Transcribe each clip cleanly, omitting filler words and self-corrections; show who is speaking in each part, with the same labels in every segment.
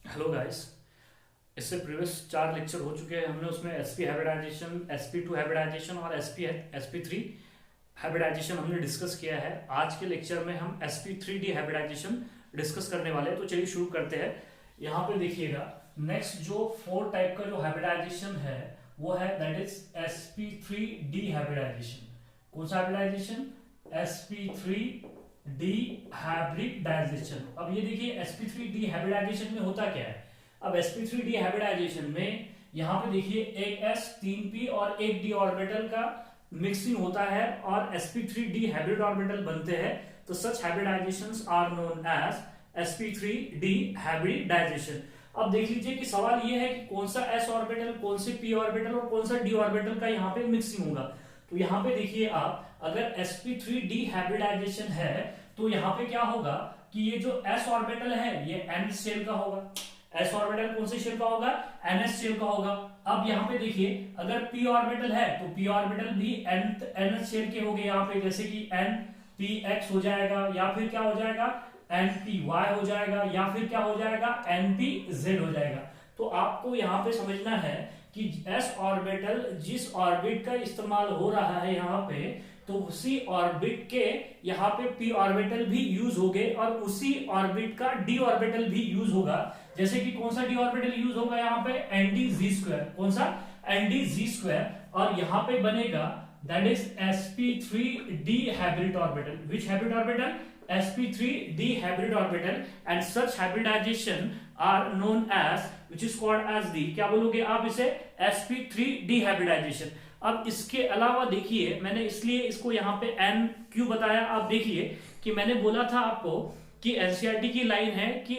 Speaker 1: Hello guys. इससे previous 4 lecture हो चुके हैं। हमने उसमें एसपी हाइब्रिडाइजेशन, sp2 हाइब्रिडाइजेशन और sp3 हाइब्रिडाइजेशन हमने डिस्कस किया है। आज के लेक्चर में हम sp3d हाइब्रिडाइजेशन डिस्कस करने वाले हैं। तो चलिए शुरू करते हैं। यहाँ पे देखिएगा, नेक्स्ट जो 4 टाइप का जो हाइब्रिडाइजेशन है वो है दैट इज sp3d हाइब्रिडाइजेशन। कौन सा हाइब्रिडाइजेशन? sp3d hybridisation. अब ये देखिए sp3d हाइब्रिडाइजेशन में होता क्या है। अब sp3d हाइब्रिडाइजेशन में यहाँ पे देखिए एक s 3p और एक d ऑर्बिटल का मिक्सिंग होता है और sp3d हाइब्रिड ऑर्बिटल बनते हैं। तो such hybridisations are known as sp3d hybridisation. अब देख लीजिए कि सवाल ये है कि कौन सा s ऑर्बिटल, कौन से p ऑर्बिटल और कौन सा d ऑर्बिटल का यहाँ पे मिक्सिंग होगा। तो यहाँ पे देखिए आप, अगर sp3d हाइब्रिडाइजेशन है तो यहाँ पे क्या होगा कि ये जो s ऑर्बिटल है ये n शेल का होगा। s ऑर्बिटल कौन से शेल का होगा? ns शेल का होगा। अब यहाँ पे देखिए, अगर p ऑर्बिटल है तो p ऑर्बिटल भी ns शेल के हो गए यहाँ पे, जैसे कि npx हो जाएगा, या फिर क्या हो जाएगा npy हो जाएगा, या फिर क्या हो जाएगा npz हो जाएगा। तो आपको यहाँ पे समझना है कि s ऑर्बिटल जिस ऑर्बिट का इस्तेमाल हो रहा है यहाँ पे, तो उसी ऑर्बिट के यहाँ पे p ऑर्बिटल भी यूज हो गए और उसी ऑर्बिट का d ऑर्बिटल भी यूज होगा। जैसे कि कौन सा d ऑर्बिटल यूज होगा यहाँ पे? ndz²। कौन सा? ndz²। और यहाँ पे बनेगा that is sp3d hybrid orbital. Which hybrid orbital? sp3d hybrid orbital, and such hybridization are known as, which is called as the, क्या बोलोगे आप इसे? sp3d hybridization। अब इसके अलावा देखिए, मैंने इसलिए इसको यहाँ पे n क्यों बताया। आप देखिए कि मैंने बोला था आपको कि एनसीईआरटी की लाइन है कि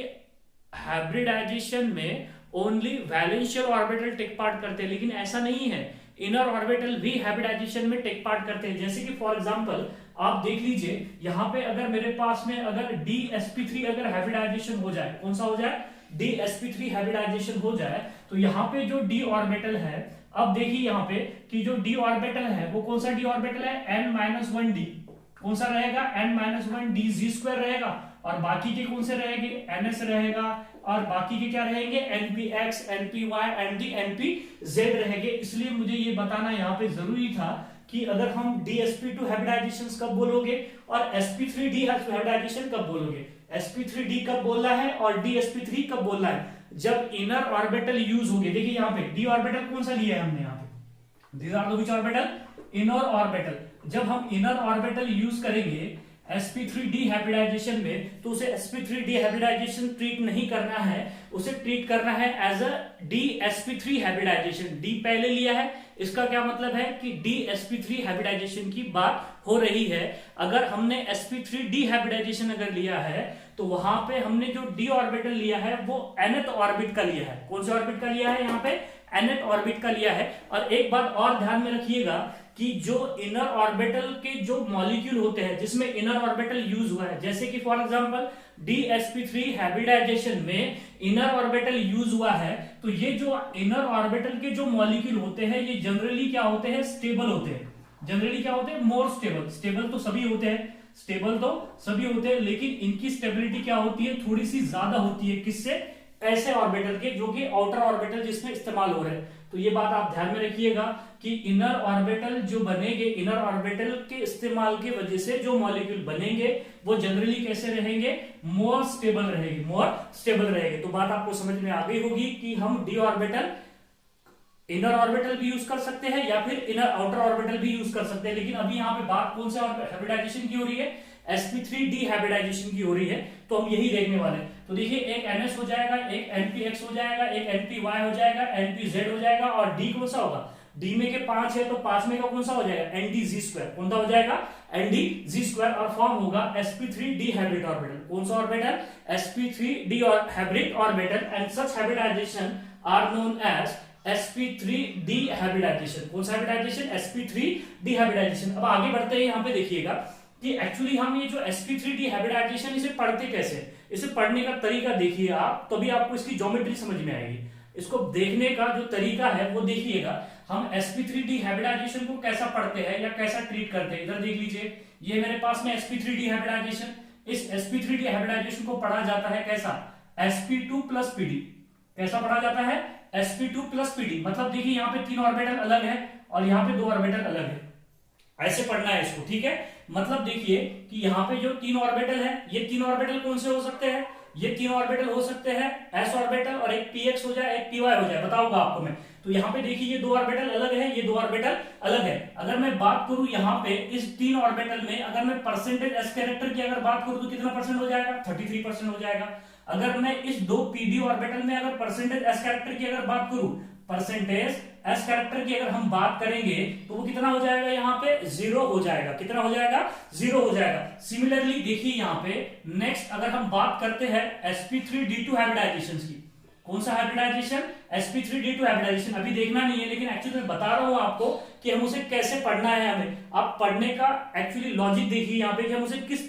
Speaker 1: हाइब्रिडाइजेशन में ओनली वैलेंशियल ऑर्बिटल टेक पार्ट करते हैं, लेकिन ऐसा नहीं है। इनर ऑर्बिटल भी हाइब्रिडाइजेशन में टेक पार्ट करते हैं। जैसे कि फॉर एग्जांपल आप देख लीजिए, यहाँ पे अगर मेरे पास में अगर dsp3 अगर हाइब्रिडाइजेशन हो जाए, कौन सा हो जाए? dsp3 हाइब्रिडाइजेशन हो जाए, तो यहाँ पे जो d ऑर्बिटल है, अब देखिए यहाँ पे कि जो d ऑर्बिटल है वो कौन सा d ऑर्बिटल है? n-1d। कौन सा रहेगा? n-1dz² रहेगा। और बाकी के कौन से रहेंगे? ns रहेगा। और बाकी के क्या रहेंगे? npx, npy, npz रहेंगे। इसलिए मुझे ये बताना यहाँ पे जरूरी था कि अगर हम dsp2 हाइब्रिडाइजेशन कब बोलोगे और sp3d हाइब्रिडाइजेशन कब बोलोगे। sp3d कब बोलना है और dsp3 कब बोलना है? जब इनर ऑर्बिटल यूज होंगे। देखिए यहाँ पे d ऑर्बिटल कौन सा लिया है हमने यहाँ पे? These are the which orbital? Inner orbital. जब हम इनर ऑर्बिटल यूज करेंगे sp3d हाइब्रिडाइजेशन में, तो उसे sp3d हाइब्रिडाइजेशन ट्रीट नहीं करना है, उसे ट्रीट करना है as a dsp3 hybridisation. d पहले लिया है, इसका क्या मतलब है कि dsp3 हाइब्रिडाइजेशन की बात हो रही है। अगर हमने sp3d हाइब्रिडाइजेशन अगर लिया है तो वहां पे हमने जो d ऑर्बिटल लिया है वो nth ऑर्बिट का लिया है। कौन से ऑर्बिट का लिया है? यहाँ पे nth ऑर्बिट का लिया है। और एक बात और ध्यान में रखिएगा कि जो इनर ऑर्बिटल के जो मॉलिक्यूल होते हैं जिसमें इनर ऑर्बिटल यूज हुआ है, जैसे कि फॉर एग्जांपल dsp3 हाइब्रिडाइजेशन में इनर ऑर्बिटल यूज हुआ है, तो ये जो इनर ऑर्बिटल के जो मॉलिक्यूल होते हैं ये जनरली क्या होते हैं? स्टेबल होते हैं। जनरली क्या होते हैं? More stable. स्टेबल तो सभी होते हैं, स्टेबल तो सभी होते हैं, लेकिन इनकी स्टेबिलिटी क्या होती है? थोड़ी सी ज्यादा होती है। किससे? ऐसे ऑर्बिटल के जो कि आउटर ऑर्बिटल जिसमें इस्तेमाल हो रहे हैं। तो ये बात आप ध्यान में रखिएगा कि इनर ऑर्बिटल जो बनेंगे, इनर ऑर्बिटल के इस्तेमाल की वजह से जो मॉलिक्यूल बनेंगे वो जनरली कैसे रहेंगे? मोर स्टेबल रहेंगे, मोर स्टेबल रहेंगे। तो बात आपको समझ में आ गई होगी कि हम d ऑर्बिटल इनर ऑर्बिटल भी यूज कर सकते हैं या फिर इनर आउटर ऑर्बिटल भी यूज कर सकते हैं। लेकिन अभी यहाँ पे बात कौन से हाइब्रिडाइजेशन की हो रही है? sp3d हाइब्रिडाइजेशन की हो रही है। तो हम यही देखने वाले हैं। तो देखिए, एक ns हो जाएगा, एक npx हो जाएगा, एक npy हो जाएगा, npz हो जाएगा, और d कौन सा होगा? d में के 5 है तो 5 में का कौन सा हो जाएगा? ndz²। कौन सा हो जाएगा? ndz²। और फॉर्म होगा sp3d हाइब्रिड ऑर्बिटल। कौन सा orbital? sp3d hybrid orbital. And such hybridization are known as sp3d hybridization. कौन सा हाइब्रिडाइजेशन? sp3d hybridisation. अब आगे बढ़ते हैं, यहाँ पे देखिएगा कि एक्चुअली हम ये जो sp3d हाइब्रिडाइजेशन इसे पढ़ते कैसे? इसे पढ़ने का तरीका देखिए आप, तभी आपको इसकी ज्योमेट्री समझ में आएगी। इसको देखने का जो तरीका है वो देखिएगा। हम sp3d हाइब्रिडाइजेशन को कैसा पढ़ते हैं या कैसा ट्रीट करते हैं, इधर देख लीजिए। ये मेरे पास में sp3d हाइब्रिडाइजेशन, इस sp3d हाइब्रिडाइजेशन को पढ़ा जाता है कैसा? sp2 plus pd। कैसा पढ़ा जाता है, sp2 प्लस pd। मतलब देखिए यहाँ पे 3 ऑर्बिटल अलग है और यहाँ पे 2 ऑर्बिटल अलग है, ऐसे पढ़ना है इसको, ठीक है। मतलब देखिए कि यहाँ पे जो 3 ऑर्बिटल है, ये 3 ऑर्बिटल कौन से हो सकते हैं, ये 3 ऑर्बिटल हो सकते हैं s ऑर्बिटल, और एक px हो जाए, एक py हो जाए, बताऊंगा आपको मैं। तो यहाँ पे देखिए ये 2 ऑर्बिटल अलग है, ये 2 ऑर्बिटल अलग है। अगर मैं बात करूं यहाँ पे इस 3 ऑर्बिटल में, अगर मैं परसेंटेज s कैरेक्टर की अगर बात करूं तो कितना परसेंट हो जाएगा, 33% हो जाएगा। अगर मैं इस 2 pd ऑर्बिटल में अगर परसेंटेज s कैरेक्टर की अगर बात करूं, परसेंटेज एस कैरेक्टर की अगर हम बात करेंगे तो वो कितना हो जाएगा, यहाँ पे 0 हो जाएगा। कितना हो जाएगा, 0 हो जाएगा। सिमिलरली देखिए यहाँ पे नेक्स्ट अगर हम बात करते हैं sp3d2 हाइब्रिडाइजेशन की, कौन सा हाइब्रिडाइजेशन, sp3d2 हाइब्रिडाइजेशन। अभी देखना नहीं है, लेकिन एक्चुअली मैं बता रहा हूं आपको कि हम उसे कैसे पढ़ना है। हमें आप पढ़ने का एक्चुअली लॉजिक देखिए यहाँ पे कि हम उसे किस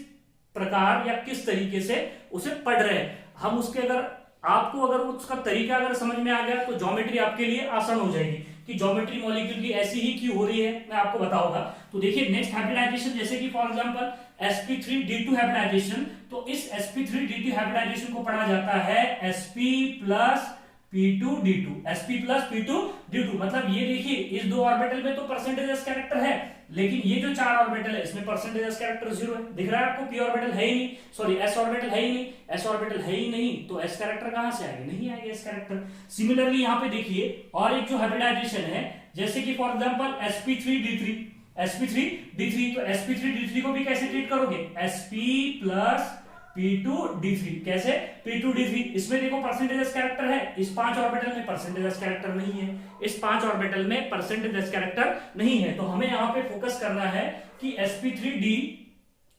Speaker 1: प्रकार या किस तरीके से उसे पढ़ रहे हैं। हम उसके अगर आपको अगर उसका तरीका अगर समझ में आ गया तो ज्योमेट्री आपके लिए आसान हो जाएगी कि ज्योमेट्री मॉलिक्यूल की ऐसी ही क्यों हो रही है, मैं आपको बताऊंगा। तो देखिए नेक्स्ट हाइब्रिडाइजेशन, जैसे कि फॉर एग्जांपल sp3d2 हाइब्रिडाइजेशन, तो इस sp3d2 हाइब्रिडाइजेशन को पढ़ा जाता है sp plus p2d2, sp plus p2d2। मतलब ये देखिए इस 2 ऑर्बिटल में तो परसेंटेज s कैरेक्टर है, लेकिन ये जो 4 ऑर्बिटल है इसमें परसेंटेज s कैरेक्टर 0 है। दिख रहा है आपको, p ऑर्बिटल है ही नहीं, सॉरी s ऑर्बिटल है ही नहीं, s ऑर्बिटल है ही नहीं, तो s कैरेक्टर कहां से आएगा, नहीं आएगा s कैरेक्टर। सिमिलरली यहाँ पे देखिए और एक जो हाइब्रिडाइजेशन है, जैसे कि फॉर एग्जांपल sp3d3, sp3d3, तो sp3d3 को भी कैसे ट्रीट करोगे, sp प्लस p2d3, कैसे, p2d3। इसमें देखो परसेंटेज कैरेक्टर है, इस 5 ऑर्बिटल में परसेंटेज कैरेक्टर नहीं है, इस 5 ऑर्बिटल में परसेंटेज कैरेक्टर नहीं है। तो हमें यहाँ पे फोकस करना है कि sp3d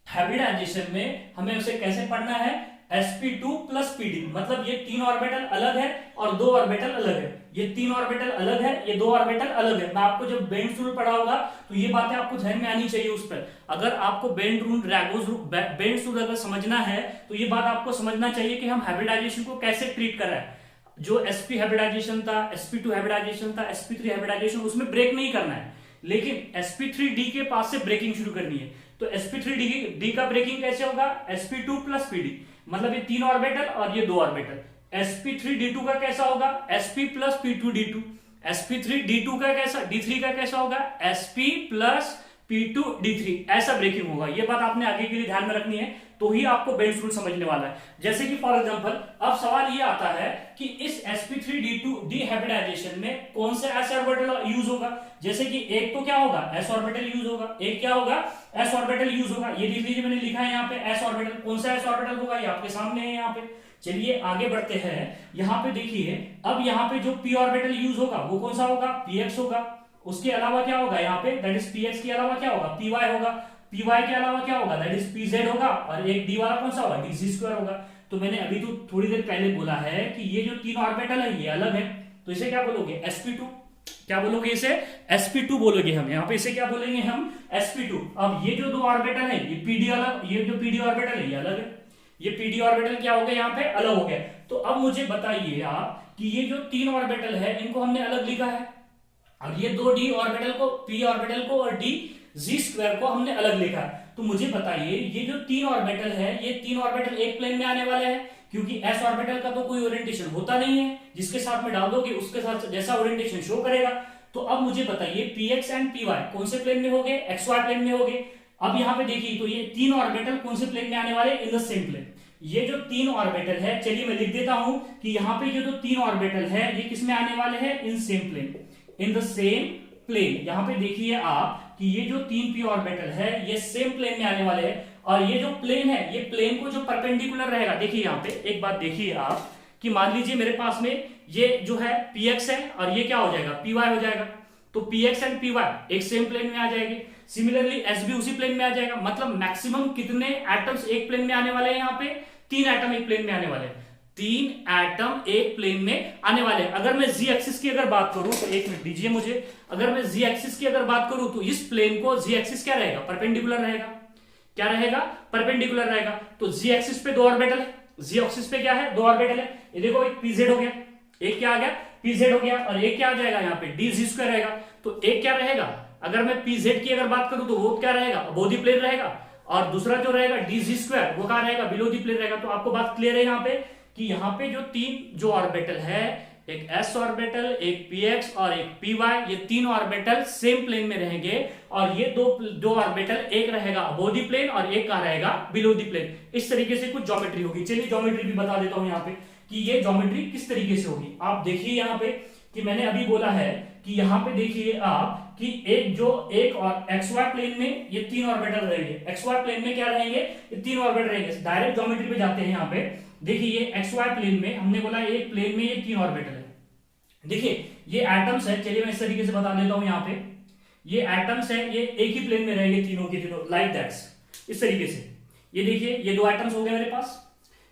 Speaker 1: हाइब्रिडाइजेशन में हमें उसे कैसे पढ़ना है, sp2 प्लस pd। मतलब ये 3 ऑर्बिटल अलग है और 2 ऑर्बिटल अलग है, ये 3 ऑर्बिटल अलग है, ये 2 ऑर्बिटल अलग है। मैं आपको जब बेंड्स रूल पढ़ा होगा तो ये बातें आपको ध्यान में आनी चाहिए उस पर। अगर आपको बेंड रूल, रैगोस रूल, बेंड्स रूल अगर समझना है तो ये बात आपको समझना चाहिए कि हम हाइब्रिडाइजेशन को कैसे ट्रीट कर रहे हैं। जो sp हाइब्रिडाइजेशन था, sp2 हाइब्रिडाइजेशन था, sp3 हाइब्रिडाइजेशन, उसमें ब्रेक नहीं करना है, लेकिन sp3d के पास से ब्रेकिंग शुरू करनी है। तो sp3d का ब्रेकिंग कैसे होगा, sp2 प्लस pd। मतलब ये 3 ऑर्बिटल और ये 2 ऑर्बिटल। sp3d2 का कैसा होगा, sp प्लस p2d2। sp3d2 का कैसा, d3 का कैसा होगा, sp प्लस p2d3। ऐसा ब्रेकिंग होगा। ये बात आपने आगे के लिए ध्यान में रखनी है, तो ही आपको बेंड्स रूल समझने वाला है। जैसे कि फॉर एग्जांपल अब सवाल ये आता है कि इस sp3d2 डिहाइब्रिडाइजेशन में कौन सा s ऑर्बिटल यूज होगा। जैसे कि एक तो क्या होगा, s ऑर्बिटल यूज होगा, एक क्या होगा, s ऑर्बिटल यूज होगा। ये देख लीजिए मैंने लिखा है यहाँ पे s ऑर्बिटल, कौन सा s ऑर्बिटल होगा ये आपके सामने है यहाँ पे। चलिए आगे बढ़ते हैं। यहाँ पे देखिए अब यहाँ पे जो p ऑर्बिटल यूज होगा वो कौन सा होगा, px होगा। उसके अलावा क्या होगा यहाँ पे, दैट इज px के अलावा क्या होगा, py होगा। py के अलावा क्या होगा, दैट इज pz होगा। और एक d वाला कौन सा होगा, dz² होगा। तो मैंने अभी तो थोड़ी देर पहले बोला है कि ये जो 3 ऑर्बिटल है ये अलग है, तो इसे क्या बोलोगे, sp2। क्या बोलोगे इसे, sp2 बोलोगे हम यहाँ पे, इसे क्या बोलेंगे हम, sp2। अब ये जो 2 ऑर्बिटल है ये pd अलग, ये जो pd ऑर्बिटल है ये अलग है, ये pd ऑर्बिटल क्या हो गया यहाँ पे, अलग हो गया। तो अब मुझे बताइए आप कि ये जो 3 ऑर्बिटल है इनको हमने अलग लिखा है, और ये 2 d ऑर्बिटल को, p ऑर्बिटल को और dz² को हमने अलग लिखा है। तो मुझे बताइए ये जो 3 ऑर्बिटल है ये 3 ऑर्बिटल एक प्लेन में आने वाले हैं, क्योंकि s ऑर्बिटल का तो कोई ओरिएंटेशन होता नहीं है, जिसके साथ में डाल दोगे उसके साथ जैसा ओरिएंटेशन शो करेगा। तो अब मुझे बताइए px एंड py कौन से प्लेन में होंगे, xy प्लेन में होंगे। अब यहाँ पे देखिए तो ये 3 ऑर्बिटल कौन से प्लेन में आने वाले, इन द सेम प्लेन। ये जो 3 ऑर्बिटल है, चलिए मैं लिख देता हूं कि यहाँ पे जो 3 ऑर्बिटल है ये किस में आने वाले हैं, in same plane, in the same plane. यहाँ पे देखिए आप कि ये जो 3p ऑर्बिटल है ये सेम प्लेन में आने वाले हैं, और ये जो प्लेन है ये प्लेन को जो परपेंडिकुलर रहेगा, देखिए यहाँ पे एक बात देखिए आप कि मान लीजिए मेरे पास में ये जो है px है और ये क्या हो जाएगा, py हो जाएगा। तो px एंड py एक सेम प्लेन में आ जाएंगे। सिमिलरली s भी उसी प्लेन में आ जाएगा। मतलब मैक्सिमम कितने एटम्स एक प्लेन में आने वाले हैं, यहाँ पे 3 एटम एक प्लेन में आने वाले हैं, 3 एटम एक प्लेन में आने वाले हैं। अगर मैं z एक्सिस की अगर बात करूं तो एक मिनट दीजिए मुझे, अगर मैं z एक्सिस की अगर बात करूं तो इस प्लेन को z एक्सिस क्या रहेगा, परपेंडिकुलर रहेगा। क्या रहेगा, परपेंडिकुलर रहेगा। तो z एक्सिस पे 2 ऑर्बिटल है, z एक्सिस पे क्या है, 2 ऑर्बिटल है। ये देखो एक pz हो गया, एक क्या आ गया, pz हो गया, और एक क्या आ जाएगा यहाँ पे dz² रहेगा। तो एक क्या रहेगा, अगर मैं pz की अगर बात करूं तो वो क्या रहेगा, अबोव द प्लेन रहेगा, और दूसरा जो रहेगा dz² वो क्या रहेगा, बिलो द प्लेन रहेगा। तो आपको बात क्लियर है यहाँ पे कि यहाँ पे जो तीन जो ऑर्बिटल है, एक s ऑर्बिटल, एक px और एक py, ये तीन ऑर्बिटल सेम प्लेन में रहेंगे और ये दो ऑर्बिटल, एक रहेगा अबोव द प्लेन और एक कहां रहेगा, बिलो द प्लेन। इस तरीके से कुछ ज्योमेट्री होगी। चलिए ज्योमेट्री भी बता देता हूं यहाँ पे कि ये ज्योमेट्री किस तरीके से होगी। आप देखिए यहाँ पे कि मैंने अभी बोला है कि यहाँ पे देखिए आप कि एक और XY प्लेन में ये तीन ऑर्बिटल रहेंगे। XY प्लेन में क्या रहेंगे, ये तीन ऑर्बिटल रहेंगे। डायरेक्ट ज्योमेट्री पे जाते हैं। यहाँ पे देखिए ये XY प्लेन में हमने बोला एक प्लेन में ये तीन ऑर्बिटल है। देखिए ये एटम्स है। चलिए मैं इस तरीके से बता देता हूं। यहाँ पे ये एटम्स है, ये एक ही प्लेन में रहेंगे तीनों के तीनों, लाइक दैट्स, इस तरीके से। ये देखिए ये दो एटम्स हो गए मेरे पास,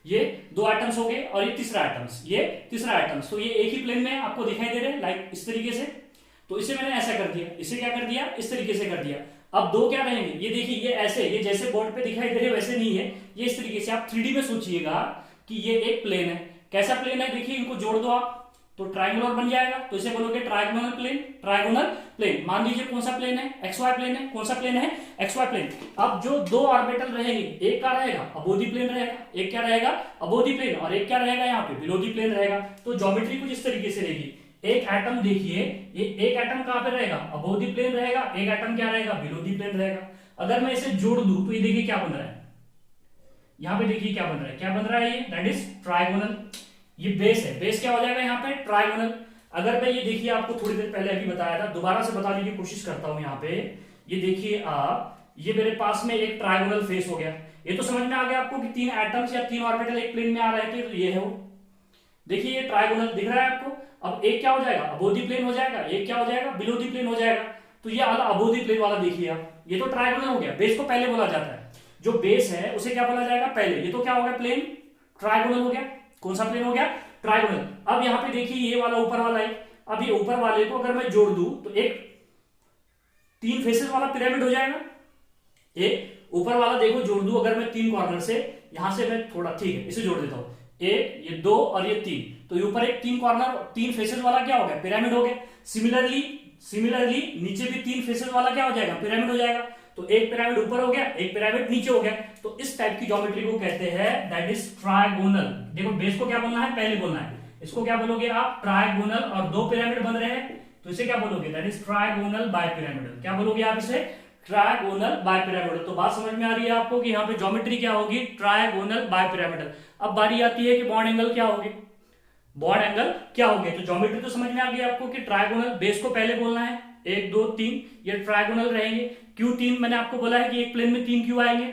Speaker 1: ये दो एटम्स हो गए और ये तीसरा एटम्स, ये तीसरा एटम्स। तो ये एक ही प्लेन में आपको दिखाई दे रहे हैं, लाइक इस तरीके से। तो इसे मैंने ऐसा कर दिया, इसे क्या कर दिया, इस तरीके से कर दिया। अब दो क्या रहेंगे, ये देखिए ये ऐसे, ये जैसे बोर्ड पे दिखाई दे रहे वैसे नहीं है, ये इस तरीके से। आप 3D में सोचिएगा कि ये एक प्लेन है। कैसा प्लेन है, देखिए इनको जोड़ दो आप तो ट्रायंगुलर बन जाएगा। तो इसे बोलोगे ट्रायंगुलर प्लेन, ट्रायंगुलर प्लेन। मान लीजिए कौन सा प्लेन है, XY प्लेन है। कौन सा प्लेन है, XY प्लेन। अब जो दो ऑर्बिटल रहेंगे, एक क्या रहेगा, अबोव द प्लेन रहेगा, एक क्या रहेगा, अबोव द प्लेन, और एक क्या रहेगा यहाँ पे, बिलो द प्लेन रहेगा। तो ज्योमेट्री कुछ इस तरीके से रहेगी। एक एटम देखिए, ये एक एटम कहां पे रहेगा, अबोव द प्लेन रहेगा, एक एटम क्या रहेगा, बिलो द प्लेन रहेगा। अगर मैं इसे जोड़ दूं तो ये देखिए क्या बन रहा है, यहाँ पे देखिए क्या बन रहा है, क्या बन रहा है, ये दैट इज ट्रायगोनल। ये बेस है, बेस क्या हो जाएगा यहाँ पे, ट्रायगोनल। अगर मैं ये देखिए आपको थोड़ी देर पहले अभी बताया था, दोबारा से बताने की कोशिश करता हूं। यहाँ पे ये देखिए आप, ये मेरे पास में एक ट्रायगोनल फेस हो गया। ये तो समझ में आ गया आपको कि तीन एटम्स या तीन ऑर्बिटल एक प्लेन में आ रहे थे, तो ये है वो। देखिए ये ट्रायगोनल दिख रहा है आपको। अब एक क्या हो जाएगा, अबोव द प्लेन हो जाएगा, एक क्या हो जाएगा, बिलो द प्लेन हो जाएगा। तो ये वाला अबोव द प्लेन वाला देखिए आप, ये तो ट्रायगोनल हो गया। बेस को पहले बोला जाता है, जो बेस है उसे क्या बोला जाएगा, पहले। ये तो क्या हो गया, प्लेन, ट्रायगोनल हो गया। कौन सा प्लेन हो गया, ट्रायगोनल। अब यहाँ पे देखिए ये वाला ऊपर वाला है। अब ये ऊपर वाले को अगर मैं जोड़ दूं तो एक तीन फेसेस वाला पिरामिड हो जाएगा। एक ऊपर वाला देखो जोड़ दूं अगर मैं तीन कॉर्नर से, यहां से मैं थोड़ा, ठीक है इसे जोड़ देता हूं, एक, ये दो और ये तीन। तो ये ऊपर एक तीन कॉर्नर, तीन फेसेस वाला क्या हो गया, पिरामिड हो गया। सिमिलरली नीचे भी तीन फेसेस वाला क्या हो जाएगा, पिरामिड हो जाएगा। तो एक पिरामिड ऊपर हो गया, एक पिरामिड नीचे हो गया। तो इस टाइप की ज्योमेट्री को कहते हैं दैट इज ट्रायगोनल। देखो बेस को क्या बोलना है, पहले बोलना है। इसको क्या बोलोगे आप, ट्रायगोनल। और दो पिरामिड बन रहे हैं तो इसे क्या बोलोगे, दैट इज ट्रायगोनल बाइपिरामिडल। क्या बोलोगे आप इसे, ट्रायगोनल बाइपिरामिडल। तो बात समझ में आ रही है आपको कि यहाँ पे ज्योमेट्री क्या होगी, ट्रायगोनल बाइपिरामिडल। अब बारी आती है कि बॉन्ड एंगल क्या होगी, बॉन्ड एंगल क्या होगी। तो ज्योमेट्री तो समझ में आ गई आपको कि ट्रायगोनल, बेस को पहले बोलना है, एक दो तीन, ये ट्रायगोनल रहेंगे। क्यू तीन मैंने आपको बोला है कि एक प्लेन में तीन क्यू आएंगे,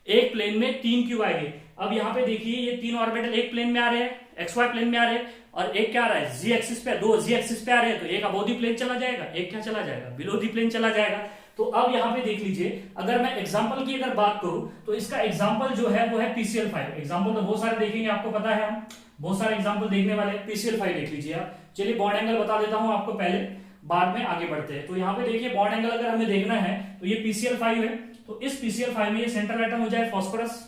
Speaker 1: एक प्लेन में तीन क्यू आएंगे। अब यहाँ पे देखिए ये तीन ऑर्बिटल एक प्लेन में आ रहे हैं, XY प्लेन में आ रहे हैं, और एक क्या आ रहा है, Z एक्सिस पे, दो Z एक्सिस पे आ रहे हैं। तो एक अबोव द प्लेन चला जाएगा, एक क्या चला जाएगा, बिलो द प्लेन चला जाएगा। तो अब यहाँ पे देख लीजिए, अगर मैं एग्जांपल की अगर बात करूं तो इसका एग्जांपल जो है वो है PCL5। एग्जांपल तो बहुत सारे देखेंगे, आपको पता है हम बहुत सारे एग्जांपल देखने वाले हैं। PCL5 देख लीजिए आप। चलिए बॉन्ड एंगल बता देता हूं आपको पहले, बाद में आगे बढ़ते हैं। तो यहाँ पे देखिए बॉन्ड एंगल अगर हमें देखना है तो ये PCL5 है। तो इस PCL5 में ये सेंट्रल एटम हो जाए फॉस्फोरस,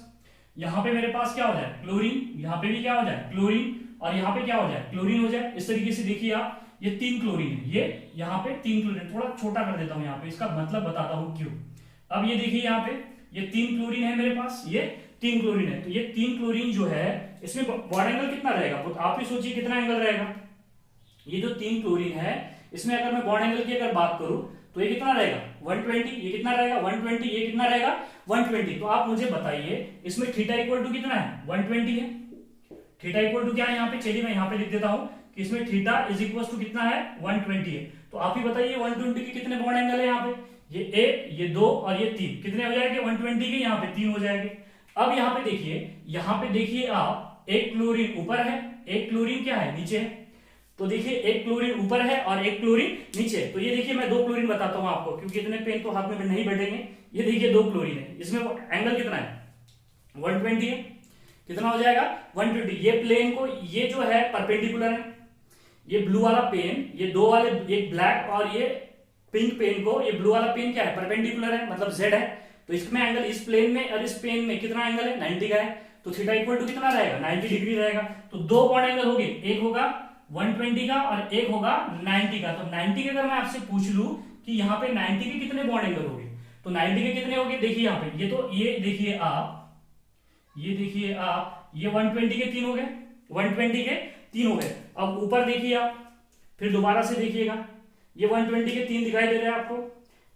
Speaker 1: यहाँ पे मेरे पास क्या हो जाए, क्लोरीन, यहाँ पे भी क्या हो जाए, क्लोरीन, और यहाँ पे क्या हो जाए, क्लोरीन हो जाए। इस तरीके से देखिए आप, ये तीन क्लोरीन है, ये यहाँ पे तीन क्लोरीन। थोड़ा छोटा कर देता हूँ यहाँ पे, इसका मतलब बताता हूँ क्यों। अब ये देखिए यहाँ पे ये तीन क्लोरीन है मेरे पास, ये तीन क्लोरीन है। तो ये तीन क्लोरीन जो है इसमें बॉन्ड एंगल कितना रहेगा, तो आप ही सोचिए कितना एंगल रहेगा। ये जो तीन क्लोरीन है इसमें अगर मैं बॉन्ड एंगल की अगर बात करूं तो ये कितना रहेगा, 120। ये कितना रहेगा, 120। ये कितना रहेगा, 120। तो आप मुझे बताइए इसमें थीटा इक्वल टू कितना है, 120 है। थीटा इक्वल टू क्या है यहाँ पे, चलिए मैं यहाँ पे लिख देता हूं कि इसमें थीटा इज इक्वल टू कितना है, 120 है। तो आप ही बताइए 120 के कितने बॉन्ड एंगल है यहाँ पे, ये एक, ये दो और ये तीन, कितने हो जाएंगे 120 के, यहाँ पे तीन हो जाएंगे। अब यहाँ पे देखिए आप, एक क्लोरीन ऊपर है, एक क्लोरीन क्या है, नीचे है। तो देखिए एक क्लोरीन ऊपर है और एक क्लोरीन नीचे है। तो ये देखिए मैं दो क्लोरीन बताता हूं आपको, क्योंकि इतने पेन तो हाथ में नहीं बैठेंगे। ये देखिए दो क्लोरीन है, इसमें एंगल कितना है, 120 है। कितना हो जाएगा, 120। ये प्लेन को, ये जो है परपेंडिकुलर है, ये ब्लू वाला पेन, ये दो वाले, एक ब्लैक और ये पिंक पेन को, ये ब्लू वाला पेन क्या है, परपेंडिकुलर है, मतलब Z है। तो इसमें एंगल, इस प्लेन में और इस पेन में कितना एंगल है, 90 का है। तो थीटा इक्वल टू कितना रहेगा, 90 डिग्री रहेगा। तो दो बॉन्ड एंगल होंगे, एक होगा 120 का और एक होगा 90 का। तो 90 के अगर मैं आपसे पूछ लूं कि यहाँ पे 90 के कितने बॉन्ड एंगल होंगे, तो 90 के कितने होंगे, देखिए यहाँ पे, ये तो ये देखिए आप, ये 120 के तीन हो गए, 120 के 3 हो गए। अब ऊपर देखिए आप, फिर दोबारा से देखिएगा, ये 120 के 3 दिखाई दे रहे हैं आपको,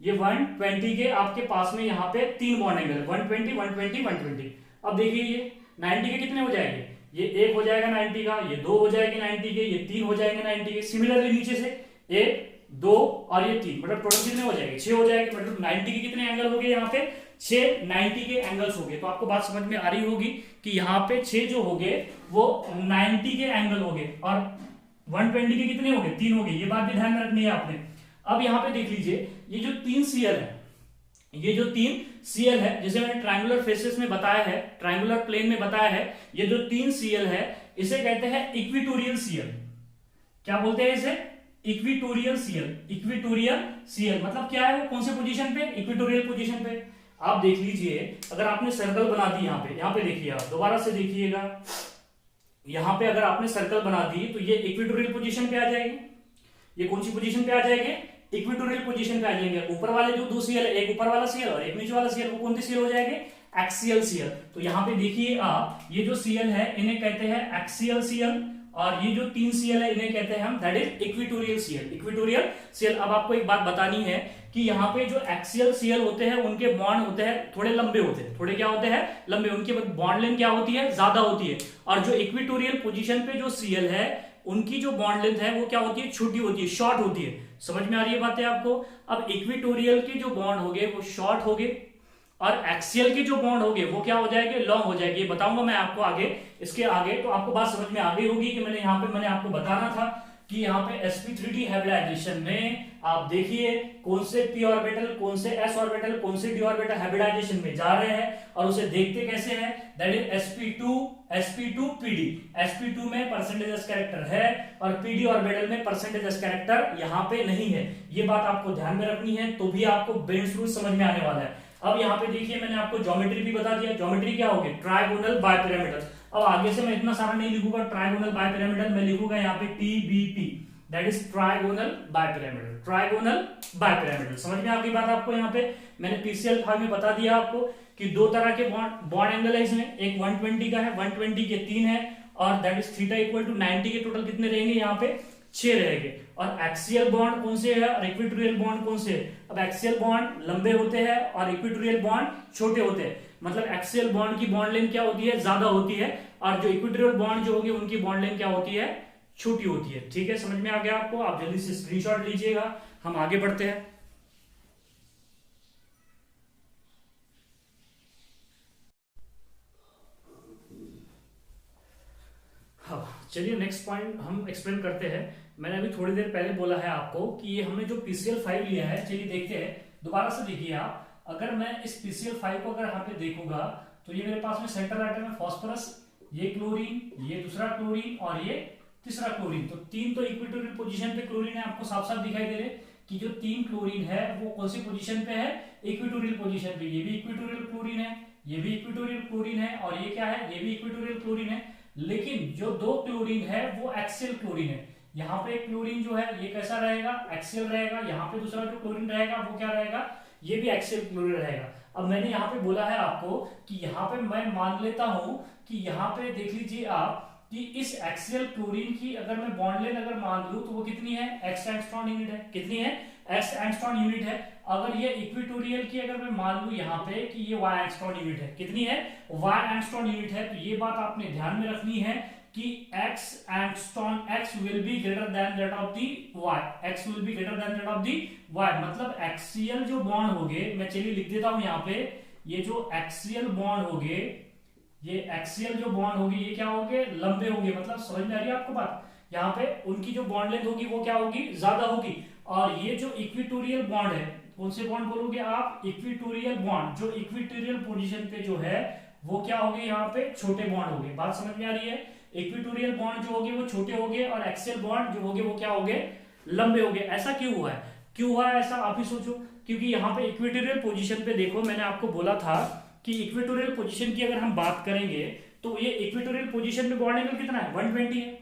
Speaker 1: ये 120 के आपके पास में यहाँ पे 3 बॉन्ड एंगल, 120 120 120। अब देखिए ये 90 के कितने हो जाएंगे, ये 1 हो जाएगा 90 का, ये 2 हो जाएंगे 90 के, ये 3 हो जाएंगे 90 के। सिमिलरली नीचे से 1 2 और ये 3, मतलब टोटल कितने हो जाएंगे, 6 हो जाएंगे। मतलब 90 के कितने एंगल हो गए यहाँ पे, 6 90 के एंगल्स हो गए। तो आपको बात समझ में आ रही होगी कि यहाँ पे 6 जो हो गए वो 90 के एंगल हो गए, और 120 के कितने हो गए, 3 हो गए। ये बात भी ध्यान में रखनी है आपने। अब यहाँ पे देख लीजिए, ये जो 3 सीएल है, ये जो 3 सीएल है, जैसे मैंने ट्रायंगुलर फेसेस में बताया है, ट्रायंगुलर प्लेन में बताया है, ये जो 3 सीएल है इसे कहते हैं इक्विटोरियल सीएल। क्या बोलते हैं इसे, इक्विटोरियल सीएल। इक्विटोरियल सीएल मतलब क्या है, वो कौन से पोजीशन पे, इक्विटोरियल पोजीशन पे। आप देख लीजिए, अगर आपने सर्कल बना दी यहाँ पे देखिए, आप दोबारा से देखिएगा, यहाँ पे अगर आपने सर्कल बना दी तो ये इक्विटोरियल पोजीशन पे आ जाएगी। ये कौन सी पोजीशन पे आ जाएंगे, इक्विटोरियल पोजीशन पे आ जाएंगे। ऊपर वाले जो 2 सीएल है, एक ऊपर वाला सीएल और एक नीचे वाला सीएल, वो कौन से सीएल हो जाएंगे, एक्सियल सीएल। तो यहाँ पे देखिए आप, ये जो सीएल है इन्हें कहते हैं एक्सियल सीएल, और ये जो 3 सीएल है इन्हें कहते हैं हम that is equatorial Cl. Equatorial Cl. अब आपको एक बात बतानी है कि यहाँ पे जो एक्सियल सीएल होते हैं उनके बॉन्ड होते हैं थोड़े लंबे होते हैं, थोड़े क्या होते हैं, लंबे, उनकी बॉन्ड लेंथ क्या होती है, ज्यादा होती है। और जो इक्विटोरियल पोजीशन पे जो सीएल है उनकी जो बॉन्ड लेंथ है वो क्या होती है, छोटी होती है, शॉर्ट होती है। समझ में आ रही है बातें आपको। अब इक्विटोरियल के जो बॉन्ड हो गए वो शॉर्ट हो गए, और एक्सियल के जो बॉन्ड हो गए वो क्या हो जाएंगे, लॉन्ग हो जाएंगे। बताऊंगा मैं आपको आगे, इसके आगे। तो आपको बात समझ में आ गई होगी कि मैंने आपको बताना था कि यहाँ पे sp3d हाइब्रिडाइजेशन में आप देखिए कौन से p ऑर्बिटल, कौन से s ऑर्बिटल, कौन से d ऑर्बिटल हाइब्रिडाइजेशन में जा रहे हैं, और उसे देखते कैसे हैं, दैट इज sp2pd। sp2 में परसेंटेज s कैरेक्टर है और pd ऑर्बिटल में परसेंटेज s कैरेक्टर यहाँ पे नहीं है। ये बात आपको ध्यान में रखनी है, तो भी आपको बेंड्स रूल समझ में आने वाला है। अब यहाँ पे देखिए, मैंने आपको ज्योमेट्री भी बता दिया। ज्योमेट्री क्या होगी, ट्राइगोनल बाइपिरामिडल। अब आगे से मैं इतना सारा नहीं लिखूंगा ट्राइगोनल बाइपिरामिडल, मैं लिखूंगा यहाँ पे TBP, that is trigonal bipyramidal. Trigonal bipyramidal, समझ में आ गई बात आपको। यहाँ पे मैंने पीसीएल भाग में बता दिया आपको कि 2 तरह के बॉन्ड एंगल है इसमें, एक 120 का है, 120 के 3 है, और that is theta equal to 90 के टोटल कितने रहेंगे, यहाँ पे 6 रहेंगे। और एक्सियल बॉन्ड कौन से है और इक्विटोरियल बॉन्ड कौन से है। अब एक्सियल बॉन्ड लंबे होते हैं और इक्विटोरियल बॉन्ड छोटे होते हैं। मतलब एक्सियल बॉन्ड की बॉन्ड लेंथ क्या होती है, ज्यादा होती है, और जो इक्विटोरियल बॉन्ड जो होगी उनकी बॉन्ड लेंथ क्या होती है, छोटी होती है। ठीक है, समझ में आ गया आपको। आप जल्दी से स्क्रीनशॉट लीजिएगा, हम आगे बढ़ते हैं। चलिए नेक्स्ट पॉइंट हम एक्सप्लेन करते हैं। मैंने अभी थोड़ी देर पहले बोला है आपको कि ये हमने जो PCl5 लिया है, चलिए देखते हैं। दोबारा से देखिए आप, अगर मैं इस PCl5 को अगर यहाँ पे देखूंगा तो ये मेरे पास में सेंट्रल आइटम है फॉस्फोरस, ये क्लोरीन, ये दूसरा क्लोरीन और ये तीसरा क्लोरीन। तो 3 तो इक्विटोरियल पोजीशन पे क्लोरीन है, आपको साफ साफ दिखाई दे रहे कि जो 3 क्लोरीन है वो कौन सी पोजीशन पे है, इक्विटोरियल पोजीशन पे। ये भी इक्विटोरियल क्लोरीन है, ये भी इक्विटोरियल क्लोरीन है, और ये क्या है, ये भी इक्विटोरियल क्लोरीन है। लेकिन जो 2 क्लोरीन है वो एक्सियल क्लोरीन है। यहाँ पे क्लोरीन जो है ये कैसा रहेगा, एक्सियल रहेगा। यहाँ पे दूसरा जो क्लोरीन रहेगा वो क्या रहेगा, ये भी एक्सियल क्लोरीन रहेगा। अब मैंने यहाँ पे बोला है आपको कि यहाँ पे मैं मान लेता हूं कि यहाँ पे देख लीजिए आप कि इस एक्सियल क्लोरीन की अगर मैं बॉन्ड लेंथ अगर मान लूं तो वो कितनी है, x एंगस्ट्रॉम यूनिट है। कितनी है, x एंगस्ट्रॉम यूनिट है। अगर ये इक्विटोरियल की अगर मैं मान लूं यहाँ पे कि ये y एंगस्ट्रॉम यूनिट है, कितनी है, y एंगस्ट्रॉम यूनिट है। तो ये बात आपने ध्यान में रखनी है कि x angstrom x will be greater than that of the y, x will be greater than that of the y। मतलब एक्सियल जो बॉन्ड होगे, मैं चलिए लिख देता हूं यहाँ पे, ये जो एक्सियल बॉन्ड होगे, ये एक्सियल जो बॉन्ड होगी ये क्या होंगे, लंबे होंगे। मतलब समझ में आ रही है आपको बात। यहाँ पे उनकी जो बॉन्ड लेंथ होगी वो क्या होगी, ज्यादा होगी। और ये जो इक्विटोरियल बॉन्ड है, कौन से बॉन्ड बोलोगे आप, इक्विटोरियल बॉन्ड, जो इक्विटोरियल पोजीशन पे जो है वो क्या होगी, यहाँ पे छोटे बॉन्ड होंगे। बात समझ में आ रही है। इक्विटोरियल बॉन्ड जो होंगे वो छोटे होंगे और एक्सियल बॉन्ड जो होंगे वो क्या होंगे, लंबे होंगे। ऐसा क्यों हुआ है, क्यों हुआ है ऐसा, आप ही सोचो। क्योंकि यहाँ पे इक्विटोरियल पोजीशन पे देखो, मैंने आपको बोला था कि इक्विटोरियल पोजीशन की अगर हम बात करेंगे तो ये इक्विटोरियल पोजीशन में बॉन्ड एंगल कितना है, 120 है।